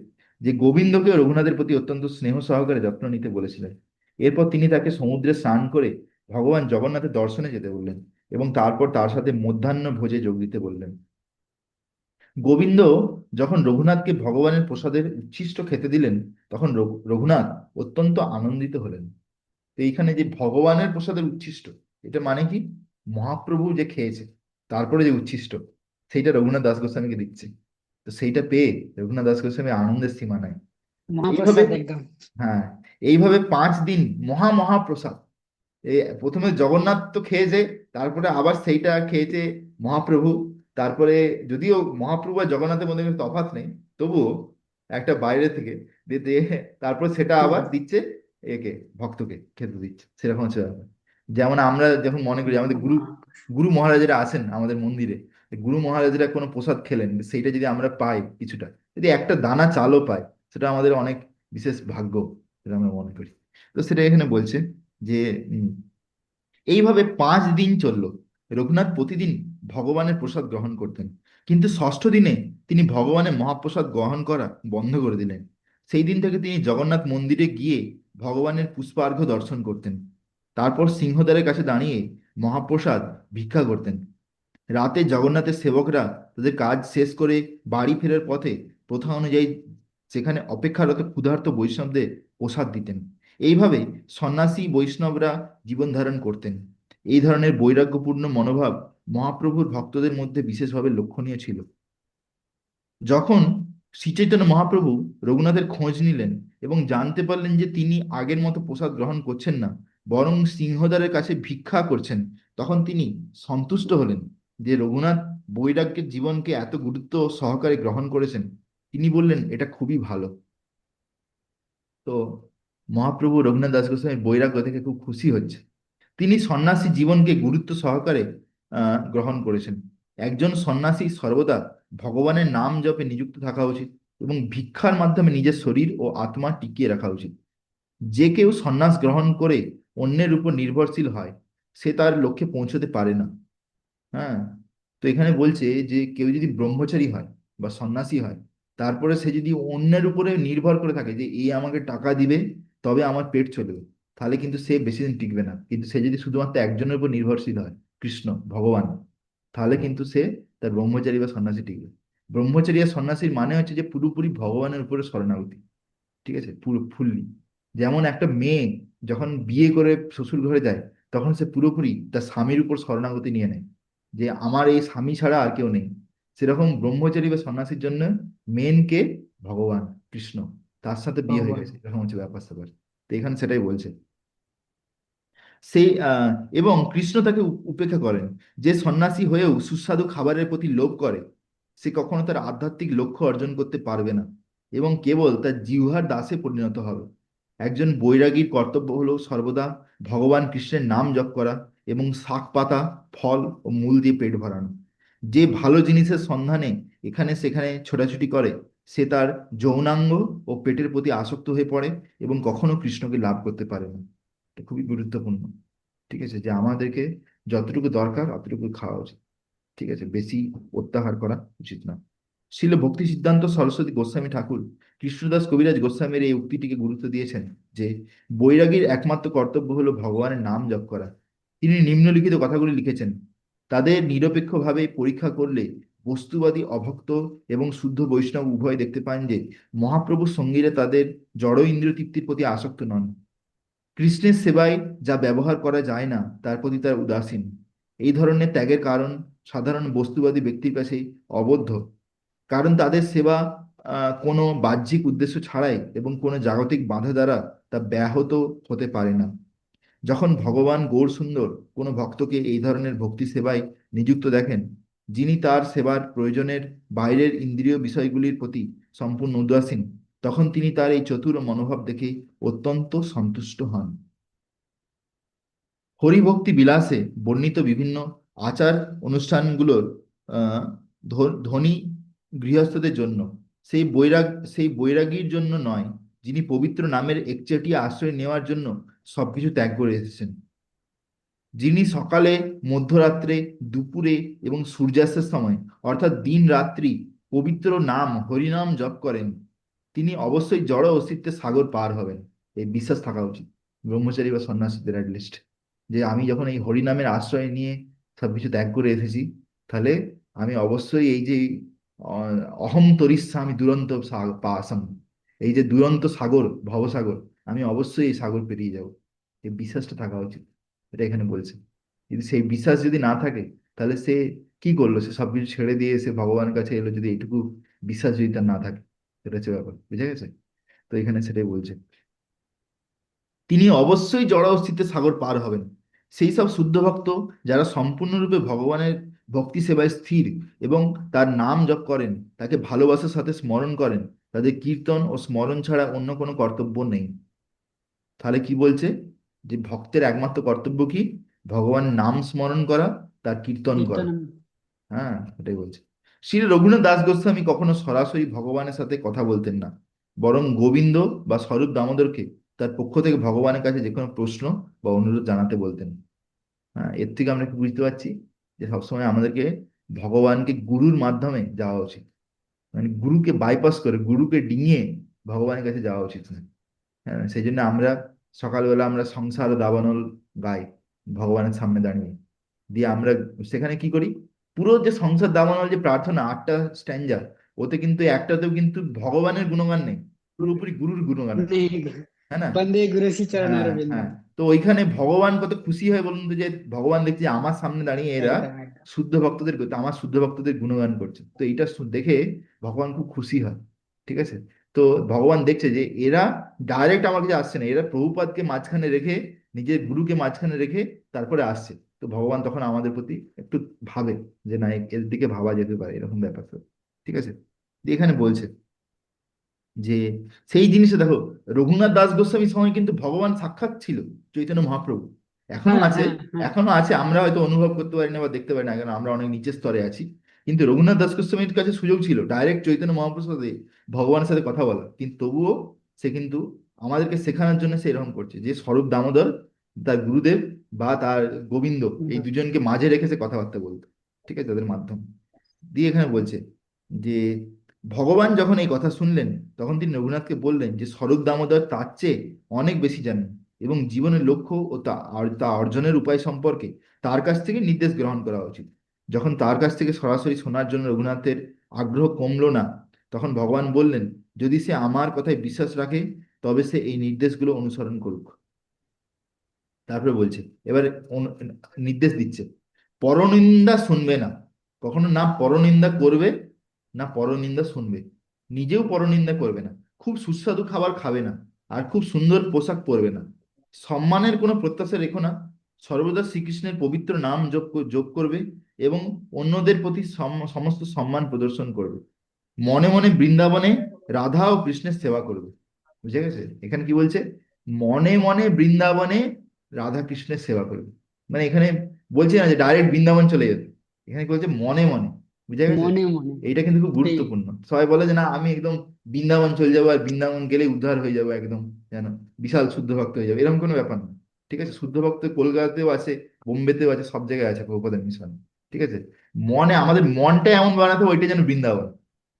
যে গোবিন্দকে রঘুনাথের প্রতি অত্যন্ত স্নেহ সহকারে যত্ন নিতে বলেছিলেন। এরপর তিনি তাকে সমুদ্রে স্নান করে ভগবান জগন্নাথের দর্শনে যেতে বললেন এবং তারপর তার সাথে মধ্যাহ্ন ভোজে যোগ দিতে বললেন। গোবিন্দ যখন রঘুনাথকে ভগবানের প্রসাদের উচ্ছিষ্ট খেতে দিলেন, তখন রঘুনাথ অত্যন্ত আনন্দিত হলেন। তো এইখানে যে ভগবানের প্রসাদের উচ্ছিষ্ট, এটা মানে কি? মহাপ্রভু যে খেয়েছে তারপরে যে উচ্ছিষ্ট, সেইটা রঘুনাথ দাস গোস্বামীকে দিচ্ছে। তো সেইটা পেয়ে রঘুনাথ দাস গোস্বামী আনন্দের সীমা নাই। এইভাবে, মহাপ্রসাদ একদম। হ্যাঁ, এইভাবে 5 দিন মহা মহাপ্রসাদ। প্রথমে জগন্নাথ তো খেয়েছে, তারপরে আবার সেইটা খেয়েছে মহাপ্রভু। তারপরে যদিও মহাপ্রভু আর জগন্নাথের মধ্যে কোনো তফাৎ নেই, তবুও একটা বাইরে থেকে দিতে, তারপর সেটা হুম আবার দিচ্ছে একে, ভক্তকে খেতে দিচ্ছে, সেরকম হচ্ছে ব্যাপার। যেমন আমরা যখন মনে করি আমাদের গুরু, গুরু মহারাজেরা আসেন আমাদের মন্দিরে, গুরু মহারাজরা কোনো প্রসাদ খেলেন, সেইটা যদি আমরা পাই কিছুটা, যদি একটা দানা চালও পাই, সেটা আমাদের অনেক বিশেষ ভাগ্য, সেটা আমরা মনে করি। তো সেটা এখানে বলছে যে উম, এইভাবে 5 দিন চলল। রঘুনাথ প্রতিদিন ভগবানের প্রসাদ গ্রহণ করতেন, কিন্তু ষষ্ঠ দিনে তিনি ভগবানের মহাপ্রসাদ গ্রহণ করা বন্ধ করে দিলেন। সেই দিন থেকে তিনি জগন্নাথ মন্দিরে গিয়ে ভগবানের পুষ্পার্ঘ্য দর্শন করতেন, তারপর সিংহদ্বারের কাছে দাঁড়িয়ে মহাপ্রসাদ ভিক্ষা করতেন। রাতে জগন্নাথের সেবকরা তাদের কাজ শেষ করে বাড়ি ফেরার পথে প্রথা অনুযায়ী সেখানে অপেক্ষারত ক্ষুধার্ত বৈষ্ণবদের প্রসাদ দিতেন। এইভাবে সন্ন্যাসী বৈষ্ণবরা জীবন ধারণ করতেন। এই ধরনের বৈরাগ্যপূর্ণ মনোভাব মহাপ্রভুর ভক্তদের মধ্যে বিশেষভাবে লক্ষণীয় ছিল। যখন শ্রীচৈতন্য মহাপ্রভু রঘুনাথের খোঁজ নিলেন এবং জানতে পারলেন যে তিনি আগের মতো প্রসাদ গ্রহণ করছেন না, বরং সিংহদ্বারের কাছে ভিক্ষা করছেন, তখন তিনি সন্তুষ্ট হলেন যে রঘুনাথ বৈরাগ্যের জীবনকে এত গুরুত্ব সহকারে গ্রহণ করেছেন। তিনি বললেন এটা খুবই ভালো। তো মহাপ্রভু রঘুনাথ দাস গোস্বামী বৈরাগ্য থেকে খুব খুশি হচ্ছে। তিনি সন্ন্যাসী জীবনকে গুরুত্ব সহকারে গ্রহণ করেছেন। একজন সন্ন্যাসী সর্বদা ভগবানের নাম জপে নিযুক্ত থাকা উচিত এবং ভিক্ষার মাধ্যমে নিজের শরীর ও আত্মা টিকিয়ে রাখা উচিত। যে কেউ সন্ন্যাস গ্রহণ করে অন্যের উপর নির্ভরশীল হয়, সে তার লক্ষ্যে পৌঁছতে পারে না। হ্যাঁ, তো এখানে বলছে যে কেউ যদি ব্রহ্মচারী হয় বা সন্ন্যাসী হয়, তারপরে সে যদি অন্যের উপরে নির্ভর করে থাকে যে এই আমাকে টাকা দিবে তবে আমার পেট চলবে, তাহলে কিন্তু সে বেশি দিন টিকবে না। কিন্তু সে যদি শুধুমাত্র একজনের উপর নির্ভরশীল হয়, কৃষ্ণ ভগবান, তাহলে কিন্তু সে তার ব্রহ্মচারী বা সন্ন্যাসী টিকবে। ব্রহ্মচারী আর সন্ন্যাসীর মানে হচ্ছে যে পুরোপুরি ভগবানের উপরে শরণাগতি, ঠিক আছে, পুরো ফুললি। যেমন একটা মেয়ে যখন বিয়ে করে শ্বশুর ঘরে যায়, তখন সে পুরোপুরি তার স্বামীর উপর শরণাগতি নিয়ে নেয়, যে আমার এই স্বামী ছাড়া আর কেউ নেই। সেরকম ব্রহ্মচারী বা সন্ন্যাসীর জন্য মেন কে? ভগবান কৃষ্ণ, তার সাথে বিয়ে হয়ে ভগবান। গেছে, এরকম হচ্ছে ব্যাপার স্যাপার। তো এখানে সেটাই বলছে। সেই এবং কৃষ্ণ তাকে উপেক্ষা করেন। যে সন্ন্যাসী হয়েও সুস্বাদু খাবারের প্রতি লোভ করে, সে কখনো তার আধ্যাত্মিক লক্ষ্য অর্জন করতে পারবে না এবং কেবল তার জিহ্বার দাসে পরিণত হবে। একজন বৈরাগীর কর্তব্য হলো সর্বদা ভগবান কৃষ্ণের নাম জপ করা এবং শাক পাতা, ফল ও মূল দিয়ে পেট ভরানো। যে ভালো জিনিসের সন্ধানে এখানে সেখানে ছোটাছুটি করে, সে তার যৌনাঙ্গ ও পেটের প্রতি আসক্ত হয়ে পড়ে এবং কখনো কৃষ্ণকে লাভ করতে পারে না। এটা খুবই গুরুত্বপূর্ণ, ঠিক আছে, যে আমাদেরকে যতটুকু দরকার অতটুকু খাওয়া উচিত, ঠিক আছে, বেশি অত্যাহার করা উচিত না। শিল ভক্তি সিদ্ধান্ত সরস্বতী গোস্বামী ঠাকুর কৃষ্ণদাস কবিরাজ গোস্বামীর এই উক্তিটিকে গুরুত্ব দিয়েছেন যে বৈরাগীর একমাত্র কর্তব্য হলো ভগবানের নাম জপ করা। তিনি নিম্নলিখিত কথাগুলি লিখেছেন: তাদের নিরপেক্ষভাবে পরীক্ষা করলে বস্তুবাদী অভক্ত এবং শুদ্ধ বৈষ্ণব উভয় দেখতে পান যে মহাপ্রভুর সঙ্গীরা তাদের জড় ইন্দ্রিয় তৃপ্তির প্রতি আসক্ত নন। কৃষ্ণের সেবায় যা ব্যবহার করা যায় না তার প্রতি তার উদাসীন। এই ধরনের ত্যাগের কারণ সাধারণ বস্তুবাদী ব্যক্তির কাছে অবদ্ধ, কারণ তাদের সেবা কোনো বাহ্যিক উদ্দেশ্য ছাড়াই এবং কোনো জাগতিক বাধা দ্বারা তা ব্যাহত হতে পারে না। যখন ভগবান গৌরসুন্দর কোনো ভক্তকে এই ধরনের ভক্তি সেবায় নিযুক্ত দেখেন, যিনি তার সেবার প্রয়োজনের বাইরের ইন্দ্রিয় বিষয়গুলির প্রতি সম্পূর্ণ উদাসীন, তখন তিনি তার এই চতুর মনোভাব দেখে অত্যন্ত সন্তুষ্ট হন। হরিভক্তি বিলাসে বর্ণিত বিভিন্ন আচার অনুষ্ঠানগুলোর আহ, ধনী গৃহস্থদের জন্য, সেই বৈরাগ সেই বৈরাগীর জন্য নয়, যিনি পবিত্র নামের একচেটিয়া আশ্রয় নেওয়ার জন্য সবকিছু ত্যাগ করে এসেছেন, যিনি সকালে, মধ্যরাত্রে, দুপুরে এবং সূর্যাস্তের সময় অর্থাৎ দিন রাত্রি পবিত্র নাম হরিনাম জপ করেন, তিনি অবশ্যই জড় অস্তিত্বের সাগর পার হবেন। এই বিশ্বাস থাকা উচিত ব্রহ্মচারী বা সন্ন্যাসীদের অ্যাটলিস্ট, যে আমি যখন এই হরিনামের আশ্রয় নিয়ে সবকিছু ত্যাগ করে এসেছি, তাহলে আমি অবশ্যই এই যে অহম তরিস্বামি দুরন্ত পাসাম, এই যে দুরন্ত সাগর ভবসাগর, আমি অবশ্যই এই সাগর পেরিয়ে যাব। এই বিশ্বাসটা থাকা উচিত, এটা এখানে বলছে। যদি সেই বিশ্বাস যদি না থাকে, তাহলে সে কি করলো? সে সবকিছু ছেড়ে দিয়ে এসে ভগবানের কাছে এলো, যদি এইটুকু বিশ্বাস যদি তার না থাকে। সেটা হচ্ছে ব্যাপার, বুঝে গেছে? তো এখানে সেটাই বলছে, তিনি অবশ্যই জড় অস্তিত্বের সাগর পার হবেন। সেই সব শুদ্ধ ভক্ত যারা সম্পূর্ণরূপে ভগবানের ভক্তি সেবায় স্থির এবং তার নাম জপ করেন, তাকে ভালোবাসার সাথে স্মরণ করেন, তাদের কীর্তন ও স্মরণ ছাড়া অন্য কোনো কর্তব্য নেই। তাহলে কি বলছে? যে ভক্তের একমাত্র কর্তব্য কি? ভগবান নাম স্মরণ করা, তার কীর্তন করা। কীর্তন। হ্যাঁ, এটাই বলছে। শ্রী রঘুনাথ দাস গোস্বামী কখনো সরাসরি ভগবানের সাথে কথা বলতেন না, বরং গোবিন্দ বা স্বরূপ দামোদরকে তার পক্ষ থেকে ভগবানের কাছে যে কোনো প্রশ্ন বা অনুরোধ জানাতে বলতেন। হ্যাঁ, এর থেকে আমরা কি বুঝতে পারছি? যে সবসময় আমাদেরকে ভগবানকে গুরুর মাধ্যমে যাওয়া উচিত, মানে গুরুকে বাইপাস করে, গুরুকে ডিঙিয়ে ভগবানের কাছে যাওয়া উচিত না। হ্যাঁ, সেই জন্য আমরা সকালবেলা আমরা সংসার দাবানল গাই ভগবানের সামনে দাঁড়িয়ে, দিয়ে আমরা সেখানে কি করি? পুরো যে সংসার দাবানল যে প্রার্থনা 8টা স্ট্যাঞ্জা, ওতে কিন্তু একটাতেও কিন্তু ভগবানের গুণগান নেই, পুরোপুরি গুরুর গুণগান আছে। নেই। হ্যাঁ না? বন্দে গুরুশি চরণার হ্যাঁ, বিন্দু। হ্যাঁ। তো ওইখানে ভগবান কত খুশি হয় বলুন তো, যে ভগবান দেখছে আমার সামনে দাঁড়িয়ে এরা একদম একদম। শুদ্ধ ভক্তদের আমার শুদ্ধ ভক্তদের গুণগান করছে, তো এইটা দেখে ভগবান খুব খুশি হয়। ঠিক আছে? তো ভগবান দেখছে যে এরা ডাইরেক্ট আমার কাছে আসছে না, এরা প্রভুপাদকে মাঝখানে রেখে, নিজের গুরুকে মাঝখানে রেখে তারপরে আসছে। তো ভগবান তখন আমাদের প্রতি একটু ভাবে যে না, এর দিকে ভাবা যেতে পারে, এরকম ব্যাপার তো। ঠিক আছে? দিয়ে এখানে বলছে যে সেই জিনিসটা দেখো, রঘুনাথ দাস গোস্বামীর সময় কিন্তু ভগবান সাক্ষাৎ ছিল, চৈতন্য মহাপ্রভু। এখনো হ্যাঁ আছে, হ্যাঁ হ্যাঁ। এখনো আছে, আমরা হয়তো অনুভব করতে পারি না বা দেখতে পারি না, কারণ আমরা অনেক নিচের স্তরে আছি। কিন্তু রঘুনাথ দাস গোস্বামীর কাছে সুযোগ ছিল ডাইরেক্ট চৈতন্য মহাপ্রভুর সাথে ভগবানের সাথে কথা বলা, কিন্তু তবুও সে কিন্তু আমাদেরকে শেখানোর জন্য সে এরকম করছে, যে স্বরূপ দামোদর তার গুরুদেব বা তার গোবিন্দ, এই দুজনকে মাঝে রেখে সে কথাবার্তা বলতো। ঠিক আছে? তাদের মাধ্যম দিয়ে এখানে বলছে যে ভগবান যখন এই কথা শুনলেন, তখন তিনি রঘুনাথকে বললেন যে স্বরূপ দামোদর তার চেয়ে অনেক বেশি জানেন এবং জীবনের লক্ষ্য ও তা অর্জনের উপায় সম্পর্কে তার কাছ থেকে নির্দেশ গ্রহণ করা উচিত। যখন তার কাছ থেকে সরাসরি শোনার জন্য রঘুনাথের আগ্রহ কমলো না, তখন ভগবান বললেন, যদি সে আমার কথায় বিশ্বাস রাখে, তবে সে এই নির্দেশগুলো অনুসরণ করুক। তারপরে বলছে, এবার নির্দেশ দিচ্ছে, পরনিন্দা শুনবে না, কখনো না পরনিন্দা করবে, না পরনিন্দা শুনবে, নিজেও পরনিন্দা করবে না, খুব সুস্বাদু খাবার খাবে না, আর খুব সুন্দর পোশাক পরবে না, সম্মানের কোনো প্রত্যাশা রেখো না, সর্বদা শ্রীকৃষ্ণের পবিত্র নাম যোগ করবে এবং অন্যদের প্রতি সমস্ত সম্মান প্রদর্শন করবে, মনে মনে বৃন্দাবনে রাধা ও কৃষ্ণের সেবা করবে। বুঝে গেছে? এখানে কি বলছে? মনে মনে বৃন্দাবনে রাধা কৃষ্ণের সেবা করবে। মানে এখানে বলছে না যে ডাইরেক্ট বৃন্দাবন চলে যেতে, এখানে কি বলছে? মনে মনে। বুঝে গেছে? মনে মনে। এইটা কিন্তু খুব সেই। গুরুত্বপূর্ণ। সবাই বলে যে না, আমি একদম বৃন্দাবন চলে যাবো, আর বৃন্দাবন গেলে উদ্ধার হয়ে যাবো একদম, যেন বিশাল শুদ্ধ ভক্ত হয়ে যাবে, এরকম কোনো ব্যাপার না। ঠিক আছে? শুদ্ধ ভক্ত কলকাতাতেও আছে, বোম্বেতেও আছে, সব জায়গায় আছে প্রভুপাদের মিশন। ঠিক আছে? মনে আমাদের মনটা এমন বানাতে হবে ওইটা যেন বৃন্দাবন।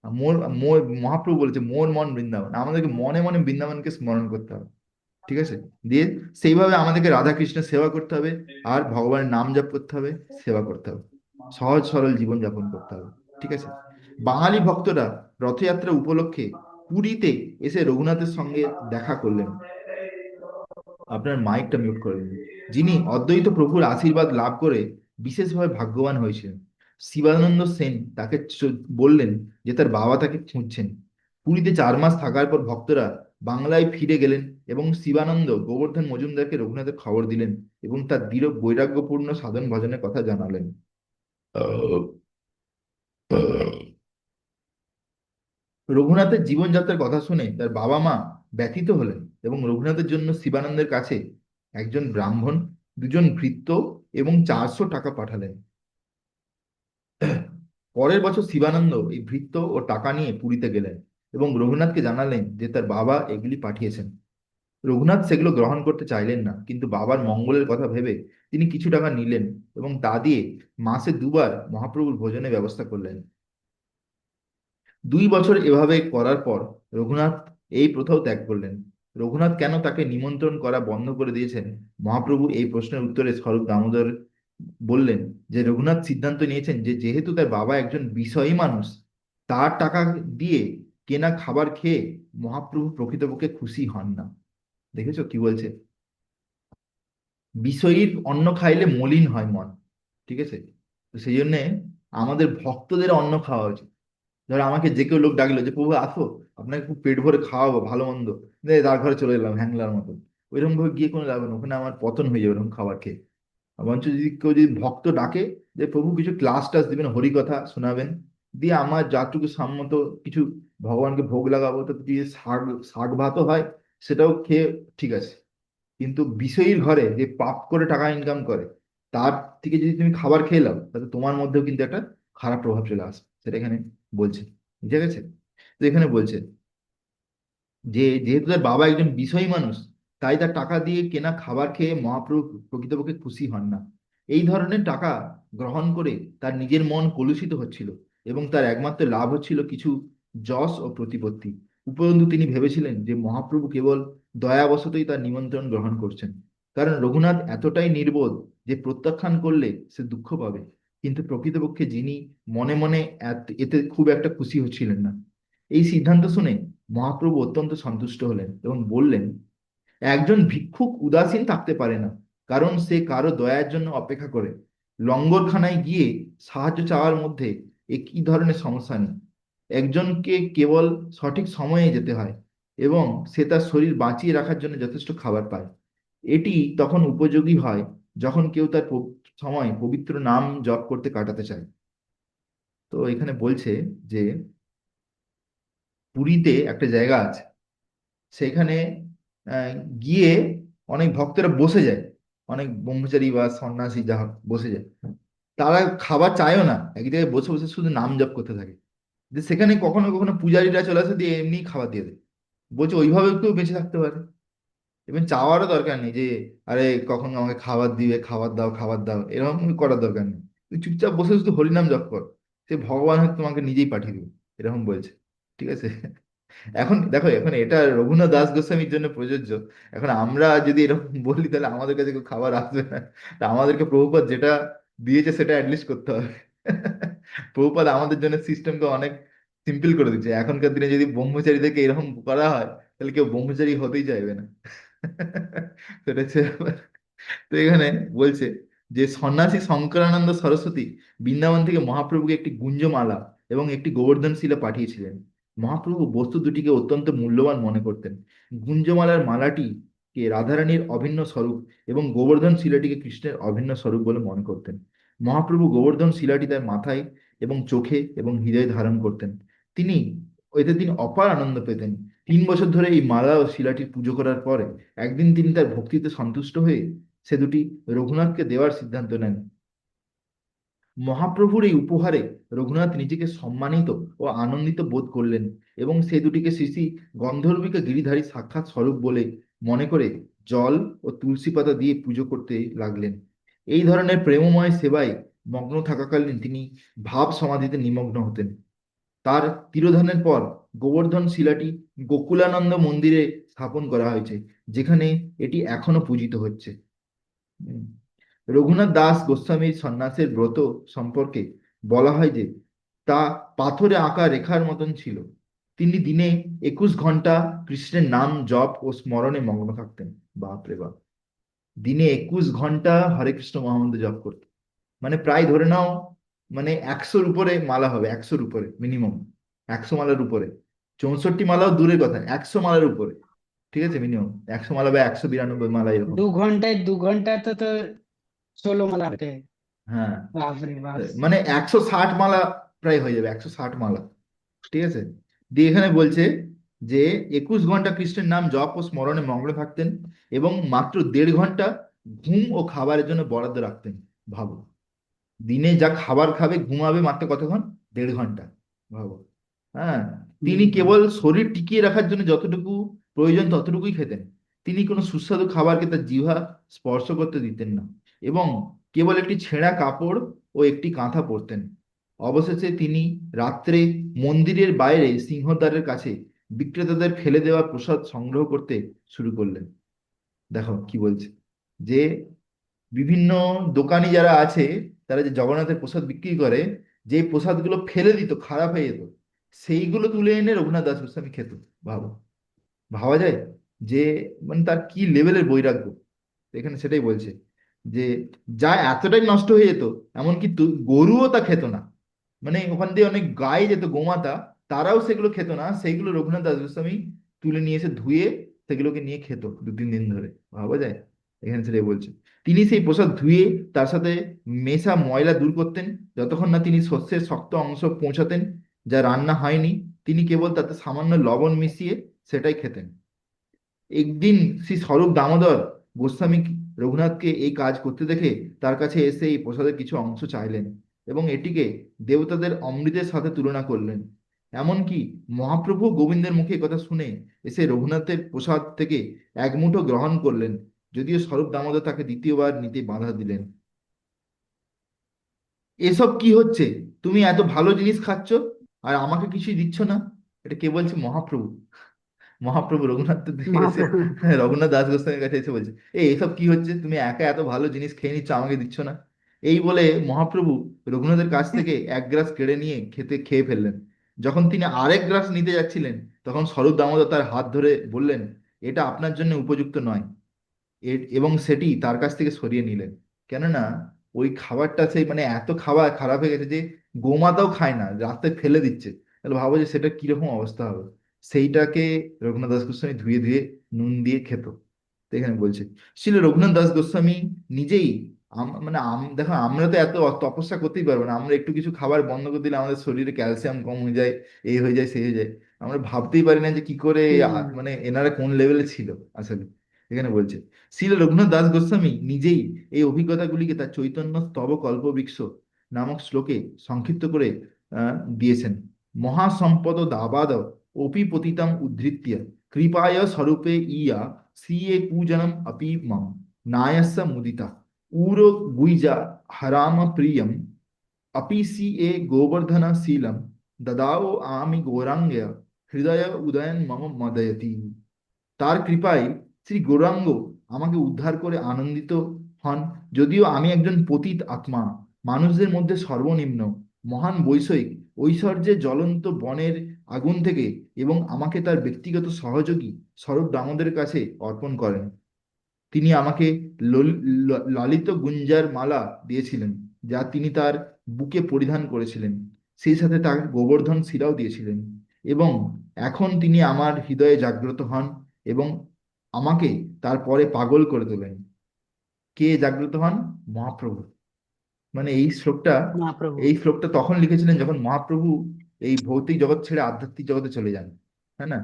আর মোর মোর মহাপ্রভু বলেছে মোর মন বৃন্দাবন, আমাদেরকে মনে মনে বৃন্দাবনকে স্মরণ করতে হবে। ঠিক আছে? দিয়ে সেইভাবে আমাদেরকে রাধা কৃষ্ণের সেবা করতে হবে, আর ভগবানের নাম জপ করতে হবে, সেবা করতে হবে, সহজ সরল জীবন যাপন করতে হবে। ঠিক আছে? বাঙালি ভক্তরা রথযাত্রা উপলক্ষে পুরীতে এসে রঘুনাথের সঙ্গে দেখা করলেন। আপনার মাইকটা মিউট করে দিন। যিনি অদ্বৈত প্রভুর আশীর্বাদ লাভ করে বিশেষভাবে ভাগ্যবান হয়েছিলেন। শিবানন্দ সেন তাকে বললেন যে তার বাবা তাকে খুঁজছেন। পুরীতে 4 মাস থাকার পর ভক্তরা বাংলায় ফিরে গেলেন এবং শিবানন্দ গোবর্ধন মজুমদারকে রঘুনাথের খবর দিলেন এবং তার দৃঢ় বৈরাগ্যপূর্ণ সাধন ভজনের কথা জানালেন। রঘুনাথের জীবনযাত্রার কথা শুনে তার বাবা মা ব্যথিত হলেন এবং রঘুনাথের জন্য শিবানন্দের কাছে একজন ব্রাহ্মণ, 2 জন ভৃত্য এবং 400 টাকা পাঠালেন। পরের বছর শিবানন্দ এই ভৃত্য ও টাকা নিয়ে পুরীতে গেলেন এবং রঘুনাথকে জানালেন যে তার বাবা এগুলি পাঠিয়েছেন। রঘুনাথ সেগুলো গ্রহণ করতে চাইলেন না, কিন্তু বাবার মঙ্গলের কথা ভেবে তিনি কিছু টাকা নিলেন এবং তা দিয়ে মাসে 2 বার মহাপ্রভুর ভোজনের ব্যবস্থা করলেন। 2 বছর এভাবে করার পর রঘুনাথ এই প্রথাও ত্যাগ করলেন। রঘুনাথ কেন তাকে নিমন্ত্রণ করা বন্ধ করে দিয়েছেন, মহাপ্রভু এই প্রশ্নের উত্তরে স্বরূপ দামোদর বললেন যে রঘুনাথ সিদ্ধান্ত নিয়েছেন যে যেহেতু তার বাবা একজন বিষয়ী মানুষ, তার টাকা দিয়ে কেনা খাবার খেয়ে মহাপ্রভু প্রকৃতপক্ষে খুশি হন না। দেখেছো কি বলছে? বিষয়ীর অন্ন খাইলে মলিন হয় মন, ঠিক আছে? তো সেই জন্যে আমাদের ভক্তদের অন্ন খাওয়া উচিত। ধর আমাকে যে কেউ লোক ডাকলো যে প্রভু আসো, আপনাকে খুব পেট ভরে খাওয়াবো ভালো মন্দ, তার ঘরে চলে এলাম হ্যাংলার মতো, ওইরকম ভাবে গিয়ে কোনো লাভ নেই, ওখানে আমার পতন হয়ে যাবে ওরকম খাবার খেয়ে। বরঞ্চ যদি কেউ যদি ভক্ত ডাকে যে প্রভু কিছু ক্লাস টাস দিবেন, হরিকথা শোনাবেন, দিয়ে আমার যাটুকু সম্মত কিছু ভগবানকে ভোগ লাগাবো, তো যদি শাক শাক ভাতও হয় সেটাও খেয়ে ঠিক আছে। কিন্তু বিষয়ীর ঘরে যে পাপ করে টাকা ইনকাম করে, তার থেকে যদি তুমি খাবার খেয়ে নাও, তাহলে তোমার মধ্যেও কিন্তু একটা খারাপ প্রভাব চলে আসে, সেটা এখানে বলছে। বুঝে গেছে? তো এখানে বলছে যে যেহেতু তার বাবা একজন বিষয়ী মানুষ, তাই তার টাকা দিয়ে কেনা খাবার খেয়ে মহাপ্রভু প্রকৃতপক্ষে খুশি হন না। এই ধরনের টাকা গ্রহণ করে তার নিজের মন কলুষিত হচ্ছিল এবং তার একমাত্র লাভ হচ্ছিল কিছু যশ ও প্রতিপত্তি। উপরন্তু তিনি ভেবেছিলেন যে মহাপ্রভু কেবল দয়াবশতই তার নিমন্ত্রণ গ্রহণ করছেন, কারণ রঘুনাথ এতটাই নির্বোধ যে প্রত্যাখ্যান করলে সে দুঃখ পাবে। কিন্তু প্রকৃতপক্ষে যিনি মনে মনে এতে খুব একটা খুশি হচ্ছিলেন না। এই সিদ্ধান্ত শুনে মহাপ্রভু অত্যন্ত সন্তুষ্ট হলেন এবং বললেন, একজন ভিক্ষুক উদাসীন থাকতে পারে না, কারণ সে কারো দয়ার জন্য অপেক্ষা করে। লঙ্গরখানায় গিয়ে সাহায্য চাওয়ার মধ্যে একই ধরনের সমস্যা নেই। একজনকে কেবল সঠিক সময়ে যেতে হয় এবং সে তার শরীর বাঁচিয়ে রাখার জন্য যথেষ্ট খাবার পায়। এটি তখন উপযোগী হয় যখন কেউ তার সময় পবিত্র নাম জপ করতে কাটাতে চায়। তো এখানে বলছে যে পুরীতে একটা জায়গা আছে, সেখানে আহ, গিয়ে অনেক ভক্তরা বসে যায়, অনেক ব্রহ্মচারী বা সন্ন্যাসী যা হোক বসে যায়। তারা খাবার চায়ও না, এক জায়গায় বসে বসে শুধু নাম জপ করতে থাকে। যে সেখানে কখনো কখনো পূজারীরা চলে আসে, দিয়ে এমনি খাবার দিয়ে দেয়। বলছে ওইভাবে কেউ বেঁচে থাকতে পারে, এবং চাওয়ারও দরকার নেই যে আরে কখন আমাকে খাবার দিবে, খাবার দাও খাবার দাও, এরকম করার দরকার নেই। তুই চুপচাপ বসে শুধু হরিনাম জপ কর, সে ভগবান হয়তো তোমাকে নিজেই পাঠিয়ে দিবে, এরকম বলছে। ঠিক আছে? এখন দেখো, এখন এটা রঘুনাথ দাস গোস্বামীর জন্য প্রযোজ্য। এখন আমরা যদি এরকম বলি তাহলে আমাদের কাছে কেউ খাবার আসবে না। তা আমাদেরকে প্রভুপাদ যেটা দিয়েছে সেটা অ্যাটলিস্ট করতে হবে। প্রভুপাদ আমাদের জন্য সিস্টেমকে অনেক সিম্পল করে দিচ্ছে। এখনকার দিনে যদি ব্রহ্মচারীদেরকে এরকম করা হয়, তাহলে কেউ ব্রহ্মচারী হতেই চাইবে না। সেটা হচ্ছে ব্যাপার। তো এখানে বলছে যে সন্ন্যাসী শঙ্করানন্দ সরস্বতী বৃন্দাবন থেকে মহাপ্রভুকে একটি গুঞ্জমালা এবং একটি গোবর্ধন শিলা পাঠিয়েছিলেন। মহাপ্রভু বস্তু দুটিকে অত্যন্ত মূল্যবান মনে করতেন। গুঞ্জমালার মালাটিকে রাধারানীর অভিন্ন স্বরূপ এবং গোবর্ধন শিলাটিকে কৃষ্ণের অভিন্ন স্বরূপ বলে মনে করতেন। মহাপ্রভু গোবর্ধন শিলাটি তার মাথায় এবং চোখে এবং হৃদয়ে ধারণ করতেন। তিনি এতে তিনি অপার আনন্দ পেতেন। 3 বছর ধরে এই মালা ও শিলাটির পুজো করার পরে একদিন তিনি তার ভক্তিতে সন্তুষ্ট হয়ে সে দুটি রঘুনাথকে দেওয়ার সিদ্ধান্ত নেন। মহাপ্রভুর এই উপহারে রঘুনাথ নিজেকে সম্মানিত ও আনন্দিত বোধ করলেন এবং সে দুটিকে শ্রী শ্রী গন্ধর্বিকা গিরিধারী সাক্ষাৎ স্বরূপ বলে মনে করে জল ও তুলসী পাতা দিয়ে পুজো করতে লাগলেন। এই ধরনের প্রেমময় সেবায় মগ্ন থাকাকালীন তিনি ভাব সমাধিতে নিমগ্ন হতেন। তার তিরোধানের পর গোবর্ধন শিলাটি গোকুলানন্দ মন্দিরে স্থাপন করা হয়েছে, যেখানে এটি এখনো পূজিত হচ্ছে। উম, রঘুনাথ দাস গোস্বামীর সন্ন্যাসের ব্রত সম্পর্কে বলা হয় যে তা পাথরে আঁকা রেখার মতন ছিল। তিনি দিনে 21 ঘন্টা কৃষ্ণের নাম জপ ও স্মরণে মগ্ন থাকতেন। বাপ রে বাপ! দিনে 21 ঘন্টা হরে কৃষ্ণ মহামন্ত্র জপ করতেন, মানে প্রায় ধরে নাও, মানে 100-র উপরে মালা হবে, 100-র উপরে মিনিমাম, 100 মালার উপরে। 64 মালাও দূরের কথা, 100 মালার উপরে। ঠিক আছে, মিনিমাম 100 মালা বা 192 মালা এরকম। 2 ঘন্টায় তো 16 মালা হতে। হ্যাঁ, বাপরে বাপ। মানে 160 মালা প্রায় হয়ে যাবে, 160 মালা। ঠিক আছে। দিয়ে এখানে বলছে যে 21 ঘন্টা কৃষ্ণের নাম জপ ও স্মরণে মগ্ন থাকতেন, এবং মাত্র 1.5 ঘন্টা ঘুম ও খাবারের জন্য বরাদ্দ রাখতেন। ভাবো, দিনে যা খাবার খাবে, ঘুমাবে মাত্র কতক্ষণ? 1.5 ঘন্টা। ভাবো। হ্যাঁ। তিনি হুম। কেবল শরীর টিকিয়ে রাখার জন্য যতটুকু প্রয়োজন ততটুকুই খেতেন। তিনি কোনো সুস্বাদু খাবারকে তার জিহ্বা স্পর্শ করতে দিতেন না, এবং কেবল একটি ছেঁড়া কাপড় ও একটি কাঁথা পরতেন। অবশেষে তিনি রাত্রে মন্দিরের বাইরে সিংহদ্বারের কাছে বিক্রেতাদের ফেলে দেওয়া প্রসাদ সংগ্রহ করতে শুরু করলেন। দেখো কি বলছে, যে বিভিন্ন দোকানি যারা আছে, তারা যে জগন্নাথের প্রসাদ বিক্রি করে, যে প্রসাদগুলো ফেলে দিত, খারাপ হয়ে যেত, সেইগুলো তুলে এনে রঘুনাথ দাস গোস্বামী খেত। ভাবো, ভাবা যায় যে মানে তার কি লেভেলের বৈরাগ্য। এখানে সেটাই বলছে যে যা এতটাই নষ্ট হয়ে যেত, এমনকি গরুও তা খেত না। মানে ওখান দিয়ে অনেক গায়ে যেত, গোমাতা, তারাও সেগুলো খেত না, সেইগুলো রঘুনাথ দাস গোস্বামী তুলে নিয়ে এসে ধুয়ে সেগুলোকে নিয়ে খেত 2-3 দিন ধরে। ভাবা যায়। এখানে সেটাই বলছে। তিনি সেই প্রসাদ ধুয়ে তার সাথে মেশা ময়লা দূর করতেন, যতক্ষণ না তিনি শস্যের শক্ত অংশ পৌঁছাতেন, যা রান্না হয়নি। তিনি কেবল তাতে সামান্য লবণ মিশিয়ে সেটাই খেতেন। একদিন শ্রী স্বরূপ দামোদর গোস্বামী রঘুনাথকে এই কাজ করতে দেখে তার কাছে এসে এই প্রসাদের কিছু অংশ চাইলেন, এবং এটিকে দেবতাদের অমৃতের সাথে তুলনা করলেন। এমনকি মহাপ্রভু গোবিন্দের মুখে কথা শুনে এসে রঘুনাথের প্রসাদ থেকে এক মুঠো গ্রহণ করলেন, যদিও স্বরূপ দামোদর তাকে দ্বিতীয়বার নিতে বাধা দিলেন। এসব কি হচ্ছে? তুমি এত ভালো জিনিস খাচ্ছ আর আমাকে কিছুই দিচ্ছ না। এটা কে বলছে? মহাপ্রভু। মহাপ্রভু রঘুনাথ দিকে এসে, মহাপ্রভু। হ্যাঁ, রঘুনাথ দাস গোস্বামীর কাছে এসে বলছে, এই এসব কি হচ্ছে? তুমি একা এত ভালো জিনিস খেয়ে নিচ্ছ, আমাকে দিচ্ছ না। এই বলে মহাপ্রভু রঘুনাথের কাছ থেকে এক গ্লাস কেড়ে নিয়ে খেয়ে ফেললেন। যখন তিনি আরেক গ্লাস নিতে যাচ্ছিলেন, তখন স্বরূপ দামোদর তার হাত ধরে বললেন, এটা আপনার জন্য উপযুক্ত নয়। এবং সেটি তার কাছ থেকে সরিয়ে নিলেন। কেননা ওই খাবারটা, সেই মানে এত খাবার খারাপ হয়ে গেছে যে গোমাতাও খায় না, রাস্তায় ফেলে দিচ্ছে। তাহলে ভাবো যে সেটা কিরকম অবস্থা হবে। সেইটাকে রঘুনাথ দাস গোস্বামী ধুয়ে ধুয়ে নুন দিয়ে খেত। তো এখানে বলছে, ছিল রঘুনাথ দাস গোস্বামী নিজেই মানে দেখো, আমরা তো এত তপস্যা করতেই পারবো না। আমরা একটু কিছু খাবার বন্ধ করে দিলে আমাদের শরীরে ক্যালসিয়াম কম হয়ে যায়, এই হয়ে যায়, সেই হয়ে যায়। আমরা ভাবতেই পারি না যে কি করে হুম। মানে এনারা কোন লেভেলে ছিল আসলে। এখানে বলছে, শ্রীল রঘুনাথ দাস গোস্বামী নিজেই এই অভিজ্ঞতাগুলিকে তার চৈতন্য স্তব কল্পবৃক্ষ নামক শ্লোকে সংক্ষিপ্ত করে দিয়েছেন। মহাসম্পদ দাবাদ অপি পতিতাম উদ্ধৃত্য কৃপায় স্বরূপে ইয়া শ্রিয়ে পূজনম অপি মম নায়স্য মুদিতা উর গুইজা হরাম প্রিয়ম अपि सी ए गोवर्धन शीलम ददाओ आमि गौरांग्य হৃদয় উদয়ন মম মদয়তি। তার কৃপায় শ্রী গৌরাঙ্গ আমাকে উদ্ধার করে আনন্দিত হন। যদিও আমি একজন পতিত আত্মা, মানুষদের মধ্যে সর্বনিম্ন, মহান বৈষয়িক ঐশ্বর্যের জ্বলন্ত বনের আগুন থেকে, এবং আমাকে তার ব্যক্তিগত সহযোগী স্বরূপ দামোদরের কাছে অর্পণ করেন। তিনি আমাকে ললিত গুঞ্জার মালা দিয়েছিলেন, যা তিনি তার বুকে পরিধান করেছিলেন। সেই সাথে তার গোবর্ধন শিরাও দিয়েছিলেন। এবং এখন তিনি আমার হৃদয়ে জাগ্রত হন, এবং আমাকে তারপরে পাগল করে তোলেন। কে জাগ্রত হন? মহাপ্রভু। মানে মহাপ্রভু। এই শ্লোকটা তখন লিখেছিলেন যখন মহাপ্রভু এই ভৌতিক জগৎ ছেড়ে আধ্যাত্মিক জগতে চলে যান। হ্যাঁ না?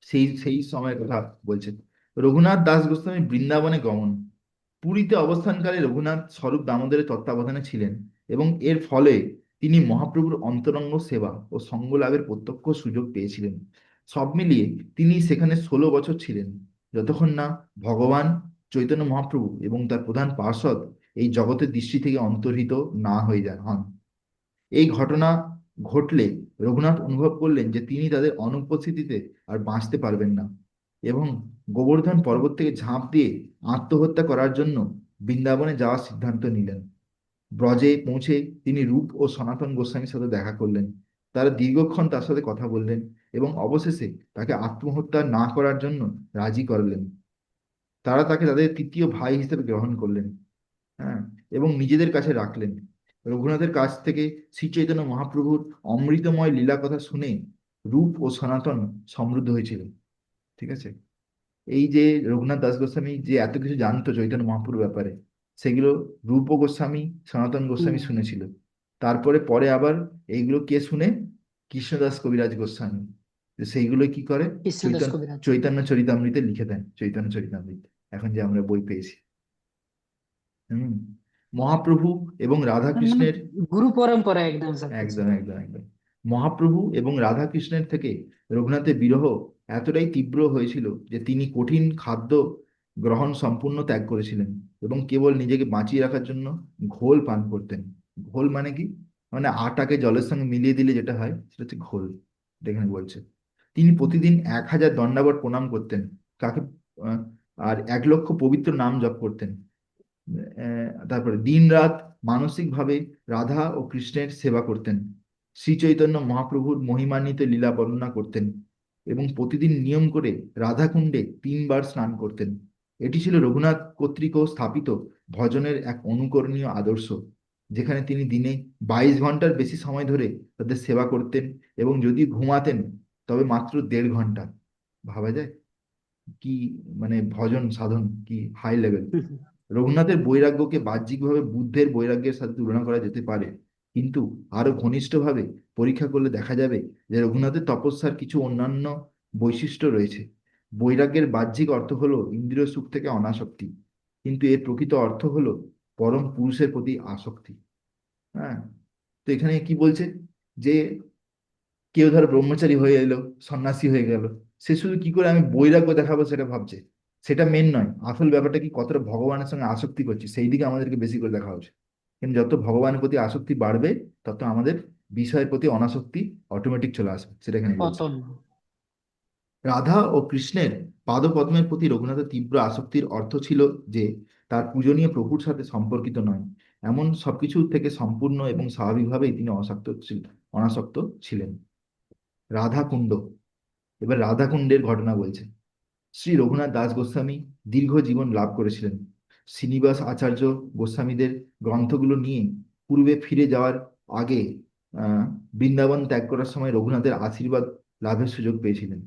সেই সেই সময়ের কথা বলছে। রঘুনাথ দাস গোস্বামী বৃন্দাবনে গমন। পুরীতে অবস্থানকালে রঘুনাথ স্বরূপ দামোদরের তত্ত্বাবধানে ছিলেন, এবং এর ফলে তিনি মহাপ্রভুর অন্তরঙ্গ সেবা ও সঙ্গ লাভের প্রত্যক্ষ সুযোগ পেয়েছিলেন। সব মিলিয়ে তিনি সেখানে 16 বছর ছিলেন, যতক্ষণ না ভগবান চৈতন্য মহাপ্রভু এবং তার প্রধান পার্ষদ এই জগতের দৃষ্টি থেকে অন্তর্হিত না হয়ে হন। এই ঘটনা ঘটলে রঘুনাথ অনুভব করলেন যে তিনি তাদের অনুপস্থিতিতে আর বাঁচতে পারবেন না, এবং গোবর্ধন পর্বত থেকে ঝাঁপ দিয়ে আত্মহত্যা করার জন্য বৃন্দাবনে যাওয়ার সিদ্ধান্ত নিলেন। ব্রজে পৌঁছে তিনি রূপ ও সনাতন গোস্বামীর সাথে দেখা করলেন। তারা দীর্ঘক্ষণ তার সাথে কথা বললেন, এবং অবশেষে তাকে আত্মহত্যা না করার জন্য রাজি করলেন। তারা তাকে তাদের তৃতীয় ভাই হিসেবে গ্রহণ করলেন। হ্যাঁ, এবং নিজেদের কাছে রাখলেন। রঘুনাথের কাছ থেকে শ্রী চৈতন্য মহাপ্রভুর অমৃতময় লীলা কথা শুনে রূপ ও সনাতন সমৃদ্ধ হয়েছিল। ঠিক আছে। এই যে রঘুনাথ দাস গোস্বামী যে এত কিছু জানতো চৈতন্য মহাপ্রভুর ব্যাপারে, সেগুলো রূপ গোস্বামী, সনাতন গোস্বামী হুম। শুনেছিল। তারপরে পরে আবার এইগুলো কে শুনে? কৃষ্ণদাস কবিরাজ গোস্বামী। তো সেইগুলো কি করে? কৃষ্ণদাস চৈতন্য কবিরাজ। চৈতন্য চরিতামৃতে লিখে দেন, চৈতন্য চরিতামৃত, এখন যে আমরা বই পেয়েছি। হম। মহাপ্রভু এবং মানে রাধাকৃষ্ণের, গুরু পরম্পরা একদম সবকিছু। একদম একদম একদম, মহাপ্রভু এবং রাধাকৃষ্ণের থেকে রঘুনাথের বিরহ এতটাই তীব্র হয়েছিল যে তিনি কঠিন খাদ্য গ্রহণ সম্পূর্ণ ত্যাগ করেছিলেন এবং কেবল নিজেকে বাঁচিয়ে রাখার জন্য ঘোল পান করতেন। ঘোল মানে কি? মানে আটাকে জলের সঙ্গে মিলিয়ে দিলে যেটা হয় সেটা হচ্ছে ঘোল। এটা এখানে বলছে। তিনি প্রতিদিন 1,000 দণ্ডাবত প্রণাম করতেন। কাকে? আহ, আর 1,00,000 পবিত্র নাম জপ করতেন। তারপরে দিন রাত মানসিক ভাবে রাধা ও কৃষ্ণের সেবা করতেন। শ্রী চৈতন্য মহাপ্রভুর মহিমান্বিত লীলা বর্ণনা করতেন এবং প্রতিদিন নিয়ম করে রাধাকুণ্ডে 3 বার স্নান করতেন। এটি ছিল রঘুনাথ কর্তৃক স্থাপিত ভজনের এক অনুকরণীয় আদর্শ, যেখানে তিনি দিনে 22 ঘন্টার বেশি সময় ধরে তাদের সেবা করতেন এবং যদি ঘুমাতেন তবে মাত্র 1.5 ঘন্টা। ভাবা যায় কি? মানে ভজন সাধন কি হাই লেভেল! হুম, হুম। রঘুনাথের বৈরাগ্যকে বাহ্যিকভাবে বুদ্ধের বৈরাগ্যের সাথে তুলনা করা যেতে পারে, কিন্তু আরো ঘনিষ্ঠভাবে পরীক্ষা করলে দেখা যাবে যে রঘুনাথের তপস্যার কিছু অন্যান্য বৈশিষ্ট্য রয়েছে। বৈরাগ্যের বাহ্যিক অর্থ হলো ইন্দ্রিয় সুখ থেকে অনাসক্তি, কিন্তু এর প্রকৃত অর্থ হলো পরম পুরুষের প্রতি আসক্তি। হ্যাঁ। তো এখানে কি বলছে? যে কেউ ধরো ব্রহ্মচারী হয়ে এলো, সন্ন্যাসী হয়ে গেল, সে শুধু কি করে আমি বৈরাগ্য দেখাবো সেটা ভাবছে। সেটা মেন নয়, আসল ব্যাপারটা কি কতটা ভগবানের সঙ্গে আসক্তি করছি সেই দিকে আমাদেরকে বেশি করে দেখা উচিত। কিন্তু যত ভগবানের প্রতি আসক্তি বাড়বে, তত আমাদের বিষয়ের প্রতি অনাসক্তি অটোমেটিক চলে আসবে, সেটা এখানে বলছে। পতন। রাধা ও কৃষ্ণের পাদপদ্মের প্রতি রঘুনাথের তীব্র আসক্তির অর্থ ছিল যে তার পূজনীয় প্রভুর সাথে সম্পর্কিত নয় এমন সবকিছু থেকে সম্পূর্ণ এবং স্বাভাবিকভাবেই তিনি অনাসক্ত ছিলেন। রাধাকুণ্ড। এবার রাধাকুণ্ডের ঘটনা বলছে। শ্রী রঘুনাথ দাস গোস্বামী দীর্ঘ জীবন লাভ করেছিলেন। শ্রীনিবাস আচার্য গোস্বামীদের গ্রন্থগুলো নিয়ে পূর্বে ফিরে যাওয়ার আগে বৃন্দাবন ত্যাগ করার সময় রঘুনাথের আশীর্বাদ লাভের সুযোগ পেয়েছিলেন।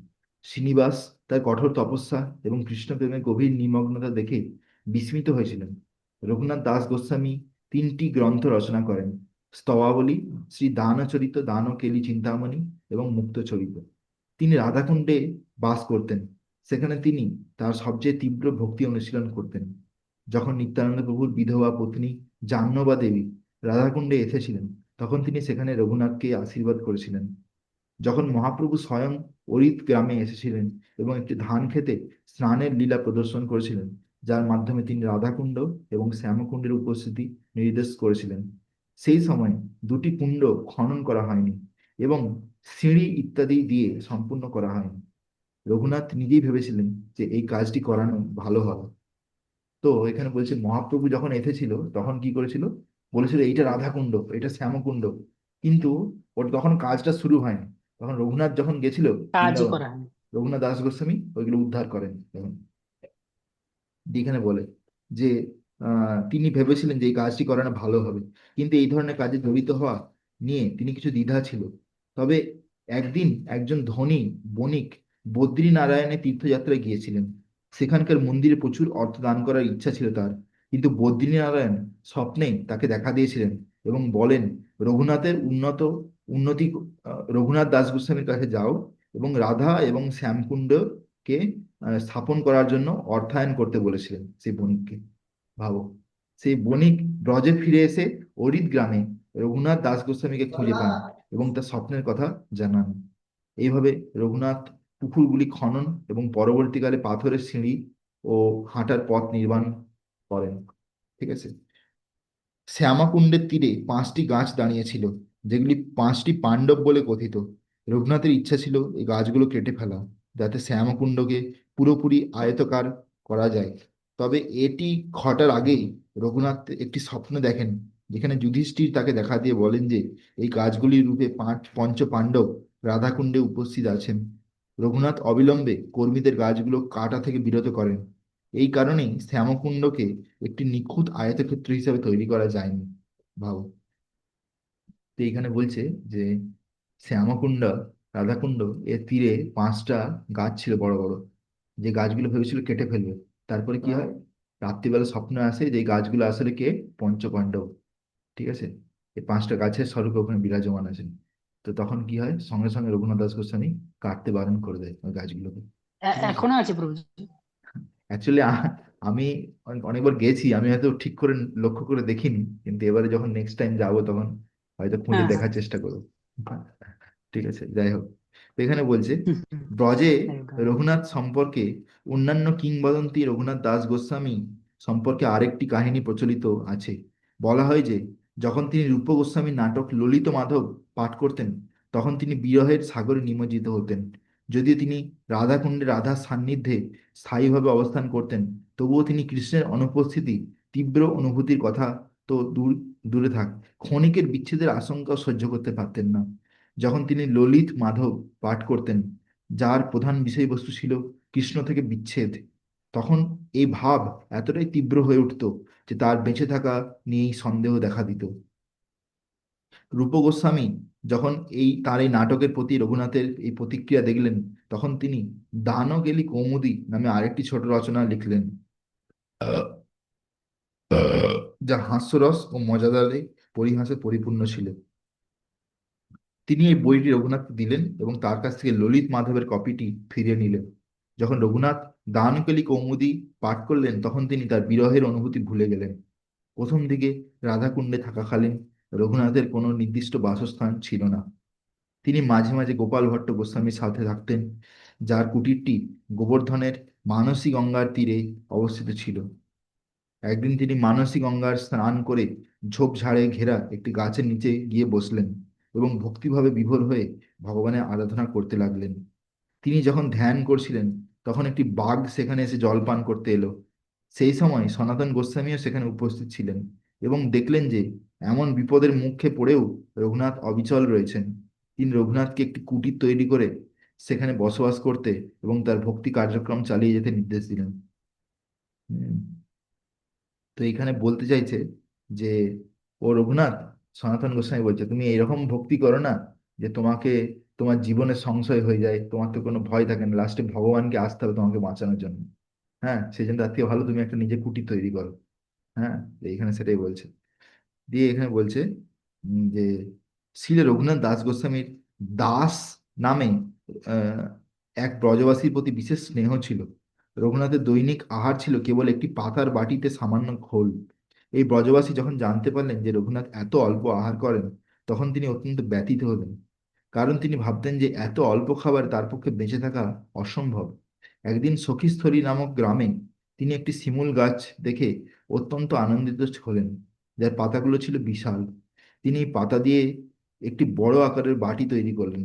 শ্রীনিবাস তার কঠোর তপস্যা এবং কৃষ্ণপ্রেমে গভীর নিমগ্নতা দেখে বিস্মিত হয়েছিলেন। রঘুনাথ দাস গোস্বামী 3টি গ্রন্থ রচনা করেন: স্তবাবলী, শ্রী দানচরিত, দানকেলি চিন্তামণি এবং মুক্তচরিত। তিনি রাধাকুণ্ডে বাস করতেন। সেখানে তিনি তার সবচেয়ে তীব্র ভক্তি অনুশীলন করতেন। যখন নিত্যানন্দ প্রভুর বিধবা পত্নী জাহ্নবা দেবী রাধাকুণ্ডে এসেছিলেন, তখন তিনি সেখানে রঘুনাথকে আশীর্বাদ করেছিলেন। যখন মহাপ্রভু স্বয়ং অরিত গ্রামে এসেছিলেন এবং একটি ধান খেতে স্নানের লীলা প্রদর্শন করেছিলেন, যার মাধ্যমে তিনি রাধাকুণ্ড এবং শ্যামকুণ্ডের উপস্থিতি নির্দেশ করেছিলেন, সেই সময় 2টি কুণ্ড খনন করা হয়নি এবং সিঁড়ি ইত্যাদি দিয়ে সম্পূর্ণ করা হয়নি। রঘুনাথ নিজেই ভেবেছিলেন যে এই কাজটি করানো ভালো হবে। তো এখানে বলছে মহাপ্রভু যখন এসেছিল তখন কি করেছিল? বলেছিল এইটা রাধাকুণ্ড, এটা শ্যামকুণ্ড, কিন্তু ওর তখন কাজটা শুরু হয়নি। তখন রঘুনাথ যখন গেছিল কাজই বৃন্দাবন, করা হয়। রঘুনাথ দাস গোস্বামী ওইগুলো উদ্ধার করেন তখন। এখানে বলে যে তিনি ভেবেছিলেন যে এই কাজটি করানো ভালো হবে, কিন্তু এই ধরনের কাজে জড়িত হওয়া নিয়ে তিনি কিছু দ্বিধা ছিল। তবে একদিন একজন ধনী বণিক বদ্রীনারায়ণে তীর্থযাত্রায় গিয়েছিলেন। সেখানকার মন্দিরে প্রচুর অর্থ দান করার ইচ্ছা ছিল তার, কিন্তু বদ্রীনারায়ণ স্বপ্নে তাকে দেখা দিয়েছিলেন এবং বলেন, রঘুনাথের উন্নতি রঘুনাথ দাস গোস্বামীর কাছে যাও এবং রাধা এবং শ্যামকুণ্ডকে স্থাপন করার জন্য অর্থায়ন করতে বলেছিলেন সেই বণিককে। ভাবো, সেই বণিক ব্রজে ফিরে এসে অরিত গ্রামে রঘুনাথ দাস গোস্বামীকে খুঁজে পান এবং তার স্বপ্নের কথা জানান। এইভাবে রঘুনাথ পুকুরগুলি খনন এবং পরবর্তীকালে পাথরের সিঁড়ি ও হাঁটার পথ নির্মাণ করেন। ঠিক আছে। শ্যামাকুণ্ডের তীরে 5টি গাছ দাঁড়িয়েছিল, যেগুলি 5টি পাণ্ডব বলে কথিত। রঘুনাথের ইচ্ছা ছিল এই গাছগুলো কেটে ফেলা, যাতে শ্যামকুণ্ডকে পুরোপুরি আয়তকার করা যায়। তবে এটি ঘটার আগেই রঘুনাথ একটি স্বপ্ন দেখেন, যেখানে যুধিষ্ঠির তাকে দেখা দিয়ে বলেন যে এই গাছগুলির রূপে 5 পঞ্চ পাণ্ডব রাধাকুণ্ডে উপস্থিত আছেন। রঘুনাথ অবিলম্বে কর্মীদের গাছগুলো কাটা থেকে বিরত করেন। এই কারণেই শ্যামকুণ্ডকে একটি নিখুঁত আয়তক্ষেত্র হিসাবে তৈরি করা যায়নি। ভাবো। তো এখানে বলছে যে শ্যামকুণ্ড রাধাকুণ্ড এর তীরে 5টা গাছ ছিল বড় বড়, যে গাছগুলো ভেবেছিল কেটে ফেলবে। তারপরে কি হয়, রাত্রিবেলা স্বপ্নে আসে যে এই গাছগুলো আসলে কে, পঞ্চপাণ্ডব। ঠিক আছে, এই 5টা গাছের স্বরূপ ওখানে বিরাজমান আছেন। তো তখন কি হয়, সঙ্গে সঙ্গে রঘুনাথ দাস গোস্বামী কাটতে বারণ করে দেয় ওই গাছগুলোকে। ঠিক আছে, এখনো আছে প্রভু? অ্যাকচুয়ালি আমি অনেকবার গেছি, আমি হয়তো ঠিক করে লক্ষ্য করে দেখিনি, কিন্তু এবারে যখন নেক্সট টাইম যাবো তখন হয়তো খুঁজে হ্যাঁ, হ্যাঁ। দেখার চেষ্টা করবো। ঠিক আছে, যাই হোক। তো এখানে বলছে, হুম, হুম, ব্রজে একদম। রঘুনাথ সম্পর্কে অন্যান্য কিংবদন্তি রঘুনাথ দাস গোস্বামী সম্পর্কে আরেকটি কাহিনী প্রচলিত আছে। বলা হয় যে যখন তিনি রূপ গোস্বামী নাটক ললিত মাধব পাঠ করতেন, তখন তিনি বিরহের সাগরে নিমজ্জিত হতেন। যদিও তিনি রাধাকুণ্ডে রাধার সান্নিধ্যে স্থায়ীভাবে অবস্থান করতেন, তবুও তিনি কৃষ্ণের অনুপস্থিতি তীব্র অনুভূতির কথা তো দূরে থাক, ক্ষণিকের বিচ্ছেদের আশঙ্কা সহ্য করতে পারতেন না। যখন তিনি ললিত মাধব পাঠ করতেন, যার প্রধান বিষয়বস্তু ছিল কৃষ্ণ থেকে বিচ্ছেদ, তখন এই ভাব এতটাই তীব্র হয়ে উঠত যে তার বেঁচে থাকা নিয়েই সন্দেহ দেখা দিত। রূপ গোস্বামী যখন তার এই নাটকের প্রতি রঘুনাথের এই প্রতিক্রিয়া দেখলেন, তখন তিনি দানকেলি কৌমুদী নামে আরেকটি ছোট রচনা লিখলেন, যা হাস্যরস ও মজাদারে পরিহাসে পরিপূর্ণ ছিল। তিনি এই বইটি রঘুনাথকে দিলেন এবং তার কাছ থেকে ললিত মাধবের কপিটি ফিরিয়ে নিলেন। যখন রঘুনাথ দানকেলি কৌমুদী পাঠ করলেন, তখন তিনি তার বিরহের অনুভূতি ভুলে গেলেন। প্রথম দিকে রাধাকুণ্ডে থাকাকালীন রঘুনাথের কোনো নির্দিষ্ট বাসস্থান ছিল না। তিনি মাঝে মাঝে গোপাল ভট্ট গোস্বামীর সাথে থাকতেন, যার কুটিরটি গোবর্ধনের মানসী গঙ্গার তীরে অবস্থিত ছিল। একদিন তিনি মানসী গঙ্গার স্নান করে ঝোপঝাড়ে ঘেরা একটি গাছের নিচে গিয়ে বসলেন এবং ভক্তিভাবে বিভোর হয়ে ভগবানের আরাধনা করতে লাগলেন। তিনি যখন ধ্যান করছিলেন, তখন একটি বাঘ সেখানে এসে জল পান করতে এলো। সেই সময় সনাতন গোস্বামীও সেখানে উপস্থিত ছিলেন এবং দেখলেন যে এমন বিপদের মুখে পড়েও রঘুনাথ অবিচল রয়েছেন। তিনি রঘুনাথকে একটি কুটির তৈরি করে সেখানে বসবাস করতে এবং তার ভক্তি কার্যক্রম চালিয়ে যেতে নির্দেশ দিলেন। হুম। তো এখানে বলতে চাইছে যে ও রঘুনাথ, সনাতন গোস্বামী বলছে, তুমি এরকম ভক্তি করো না যে তোমাকে, তোমার জীবনে সংশয় হয়ে যায়, তোমার তো কোনো ভয় থাকে না, লাস্টে ভগবানকে আসতে হবে তোমাকে বাঁচানোর জন্য। হ্যাঁ, সেই জন্য তার থেকে ভালো তুমি একটা নিজে কুটির তৈরি করো। হ্যাঁ, তো এখানে সেটাই বলছে। দিয়ে এখানে বলছে যে শ্রী রঘুনাথ দাস গোস্বামীর দাস নামে আহ, এক ব্রজবাসীর প্রতি বিশেষ স্নেহ ছিল। রঘুনাথের দৈনিক আহার ছিল কেবল একটি পাতার বাটিতে সামান্য ঘোল। এই ব্রজবাসী যখন জানতে পারলেন যে রঘুনাথ এত অল্প আহার করেন, তখন তিনি অত্যন্ত ব্যথিত হলেন, কারণ তিনি ভাবতেন যে এত অল্প খাবার তার পক্ষে বেঁচে থাকা অসম্ভব। একদিন সখীস্থলী নামক গ্রামে তিনি একটি শিমুল গাছ দেখে অত্যন্ত আনন্দিত হলেন, যার পাতাগুলো ছিল বিশাল। তিনি এই পাতা দিয়ে একটি বড় আকারের বাটি তৈরি করলেন,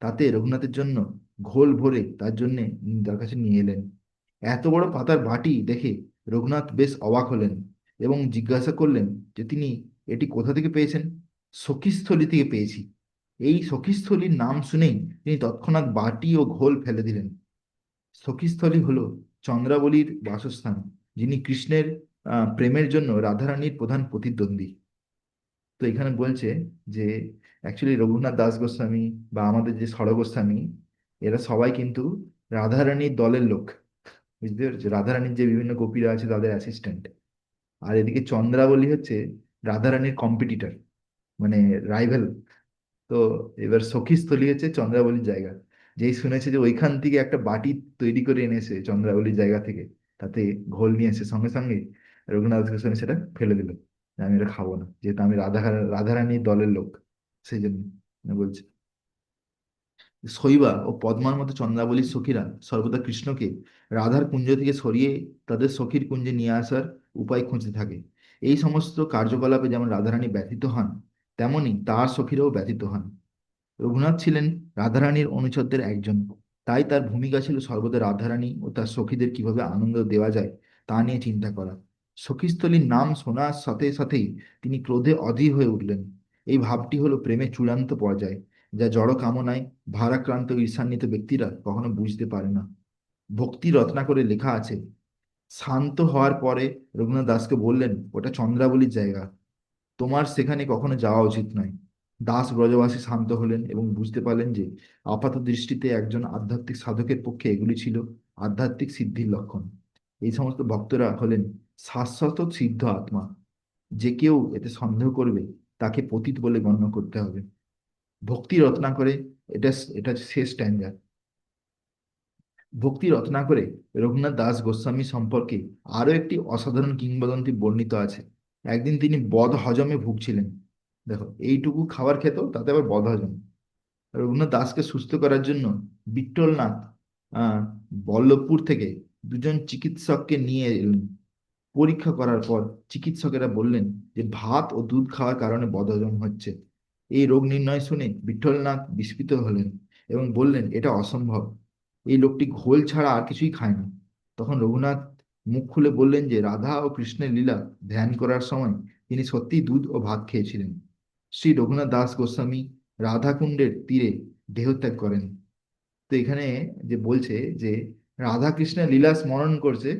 তাতে রঘুনাথের জন্য ঘোল ভরে তার জন্য তার কাছে নিয়ে এলেন। এত বড় পাতার বাটি দেখে রঘুনাথ বেশ অবাক হলেন এবং জিজ্ঞাসা করলেন যে তিনি এটি কোথা থেকে পেয়েছেন। সখীস্থলী থেকে পেয়েছি। এই সখীস্থলীর নাম শুনেই তিনি তৎক্ষণাৎ বাটি ও ঘোল ফেলে দিলেন। সখীস্থলী হল চন্দ্রাবলীর বাসস্থান, যিনি কৃষ্ণের প্রেমের জন্য রাধারানীর প্রধান প্রতিদ্বন্দ্বী। তো এখানে বলছে যে অ্যাকচুয়ালি রঘুনাথ দাস গোস্বামী বা আমাদের যে ষড় গোস্বামী, এরা সবাই কিন্তু রাধারানীর দলের লোক। বুঝতে পেরেছো, রাধারানীর যে বিভিন্ন গোপীরা আছে তাদের অ্যাসিস্ট্যান্ট। আর এদিকে চন্দ্রাবলী হচ্ছে রাধারানীর কম্পিটিটর, মানে রাইভেল। তো এবার সখীস্থলী হচ্ছে চন্দ্রাবলীর জায়গা। যেই শুনেছে যে ওইখান থেকে একটা বাটি তৈরি করে এনেছে চন্দ্রাবলীর জায়গা থেকে, তাতে ঘোল নিয়ে এসে সঙ্গে সঙ্গে রঘুনাথ গোস্বামী সেটা ফেলে দিল, যে আমি এটা খাবো না, যেহেতু আমি রাধারানীর দলের লোক, সেই জন্য বলছে। শৈবা ও পদ্মার মতো চন্দ্রাবলীর সখীরা সর্বদা কৃষ্ণকে রাধার কুঞ্জ থেকে সরিয়ে তাদের সখীর কুঞ্জে নিয়ে আসার উপায় খুঁজতে থাকে। এই সমস্ত কার্যকলাপে যেমন রাধারানী ব্যথিত হন, তেমনি তার সখীরাও ব্যথিত হন। রঘুনাথ ছিলেন রাধারানীর অনুচরদের একজন, তাই তার ভূমিকা ছিল সর্বদা রাধারানী ও তার সখীদের কিভাবে আনন্দ দেওয়া যায় তা নিয়ে চিন্তা করা। সখীস্থলীর নাম শোনার সাথে সাথেই তিনি ক্রোধে অধীর হয়ে উঠলেন। এই ভাবটি হলো প্রেমের চূড়ান্ত পর্যায়, যা জড় কামনায় ভারাক্রান্ত ঈর্ষান্বিত ব্যক্তিরা কখনো বুঝতে পারে না। ভক্তি রত্নাকরে লেখা আছে, শান্ত হওয়ার পরে রঘুনাথ দাসকে বললেন, ওটা চন্দ্রাবলীর জায়গা, তোমার সেখানে কখনো যাওয়া উচিত নয়। দাস ব্রজবাসী শান্ত হলেন এবং বুঝতে পারলেন যে আপাত দৃষ্টিতে একজন আধ্যাত্মিক সাধকের পক্ষে এগুলি ছিল আধ্যাত্মিক সিদ্ধির লক্ষণ। এই সমস্ত ভক্তরা হলেন শাশ্বত সিদ্ধ আত্মা। যে কেউ এতে সন্দেহ করবে তাকে পতিত বলে গণ্য করতে হবে। ভক্তি রত্নাকরে, এটা এটা শেষ স্ট্যান্ডার্ড। ভক্তি রত্নাকরে রঘুনাথ দাস গোস্বামী সম্পর্কে আরো একটি অসাধারণ কিংবদন্তি বর্ণিত আছে। একদিন তিনি বদ হজমে ভুগছিলেন। দেখো, এইটুকু খাবার খেত, তাতে আবার বদ হজম। রঘুনাথ দাসকে সুস্থ করার জন্য বিট্টলনাথ আহ বল্লভপুর থেকে দুজন চিকিৎসককে নিয়ে এলেন। পরীক্ষা করার পর চিকিৎসকেরা বললেন যে ভাত ও দুধ খাওয়ার কারণে বদহজম হচ্ছে। এই রোগ নির্ণয় শুনে বিট্ঠলনাথ বিস্মিত হলেন এবং বললেন, এটা অসম্ভব, এই লোকটি ঘোল ছাড়া আর কিছুই খায় না। তখন রঘুনাথ মুখ খুলে বললেন যে রাধা ও কৃষ্ণের লীলা ধ্যান করার সময় তিনি সত্যিই দুধ ও ভাত খেয়েছিলেন। শ্রী রঘুনাথ দাস গোস্বামী রাধাকুণ্ডের তীরে দেহত্যাগ করেন। তো এখানে যে বলছে যে রাধা কৃষ্ণের লীলা স্মরণ করছে,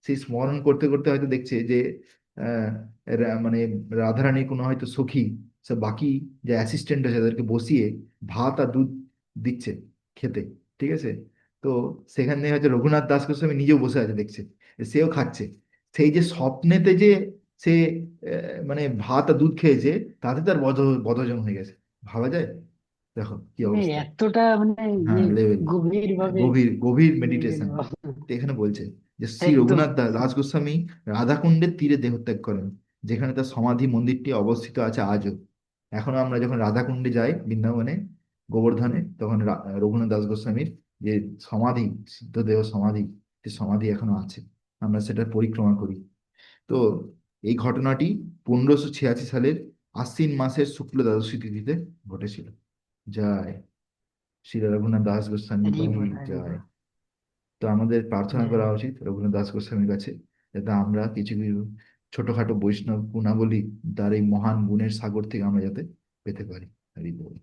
সেই স্মরণ করতে করতে হয়তো দেখছে যে আহ, মানে রাধারানীর কোনো হয়তো সখী, সে বাকি যে অ্যাসিস্ট্যান্ট আছে তাদেরকে বসিয়ে ভাত আর দুধ দিচ্ছে খেতে। ঠিক আছে? তো সেখান থেকে হয়তো রঘুনাথ দাস গোস্বামী নিজেও বসে আছে, দেখছে সেও খাচ্ছে। সেই যে স্বপ্নেতে যে সে মানে ভাত আর দুধ খেয়েছে, তাতে তার বদহজম হয়ে গেছে। ভাবা যায়? দেখো কি মানে অবস্থা। এতটা মানে হ্যাঁ, লেভেল, গভীর ভাবে গভীর গভীর লেভেল মেডিটেশন। এখানে বলছে যে শ্রী একদম। রঘুনাথ দাস গোস্বামী রাধাকুণ্ডের তীরে দেহত্যাগ করেন, যেখানে তার সমাধি মন্দিরটি অবস্থিত আছে আজও। এখনো আমরা যখন রাধাকুণ্ডে যাই বৃন্দাবনে, গোবর্ধনে, তখন রঘুনাথ দাস গোস্বামীর যে সমাধি, সিদ্ধদেহ সমাধি, সে সমাধি এখনো আছে। আমরা সেটা পরিক্রমা করি। তো এই ঘটনাটি 1586 সালের আশ্বিন মাসের শুক্ল দ্বাদশী তিথিতে ঘটেছিল। জয় শ্রী রঘুনাথ দাস গোস্বামী কি হরিবল জয়। হরিবল। তো আমাদের প্রার্থনা জয় করা গুরু। উচিত রঘুনাথ দাস গোস্বামীর কাছে, যাতে আমরা কিছু কিছু ছোটখাটো বৈষ্ণব গুণাবলী তার এই মহান গুণের সাগর থেকে আমরা যাতে পেতে পারি। হরি বল।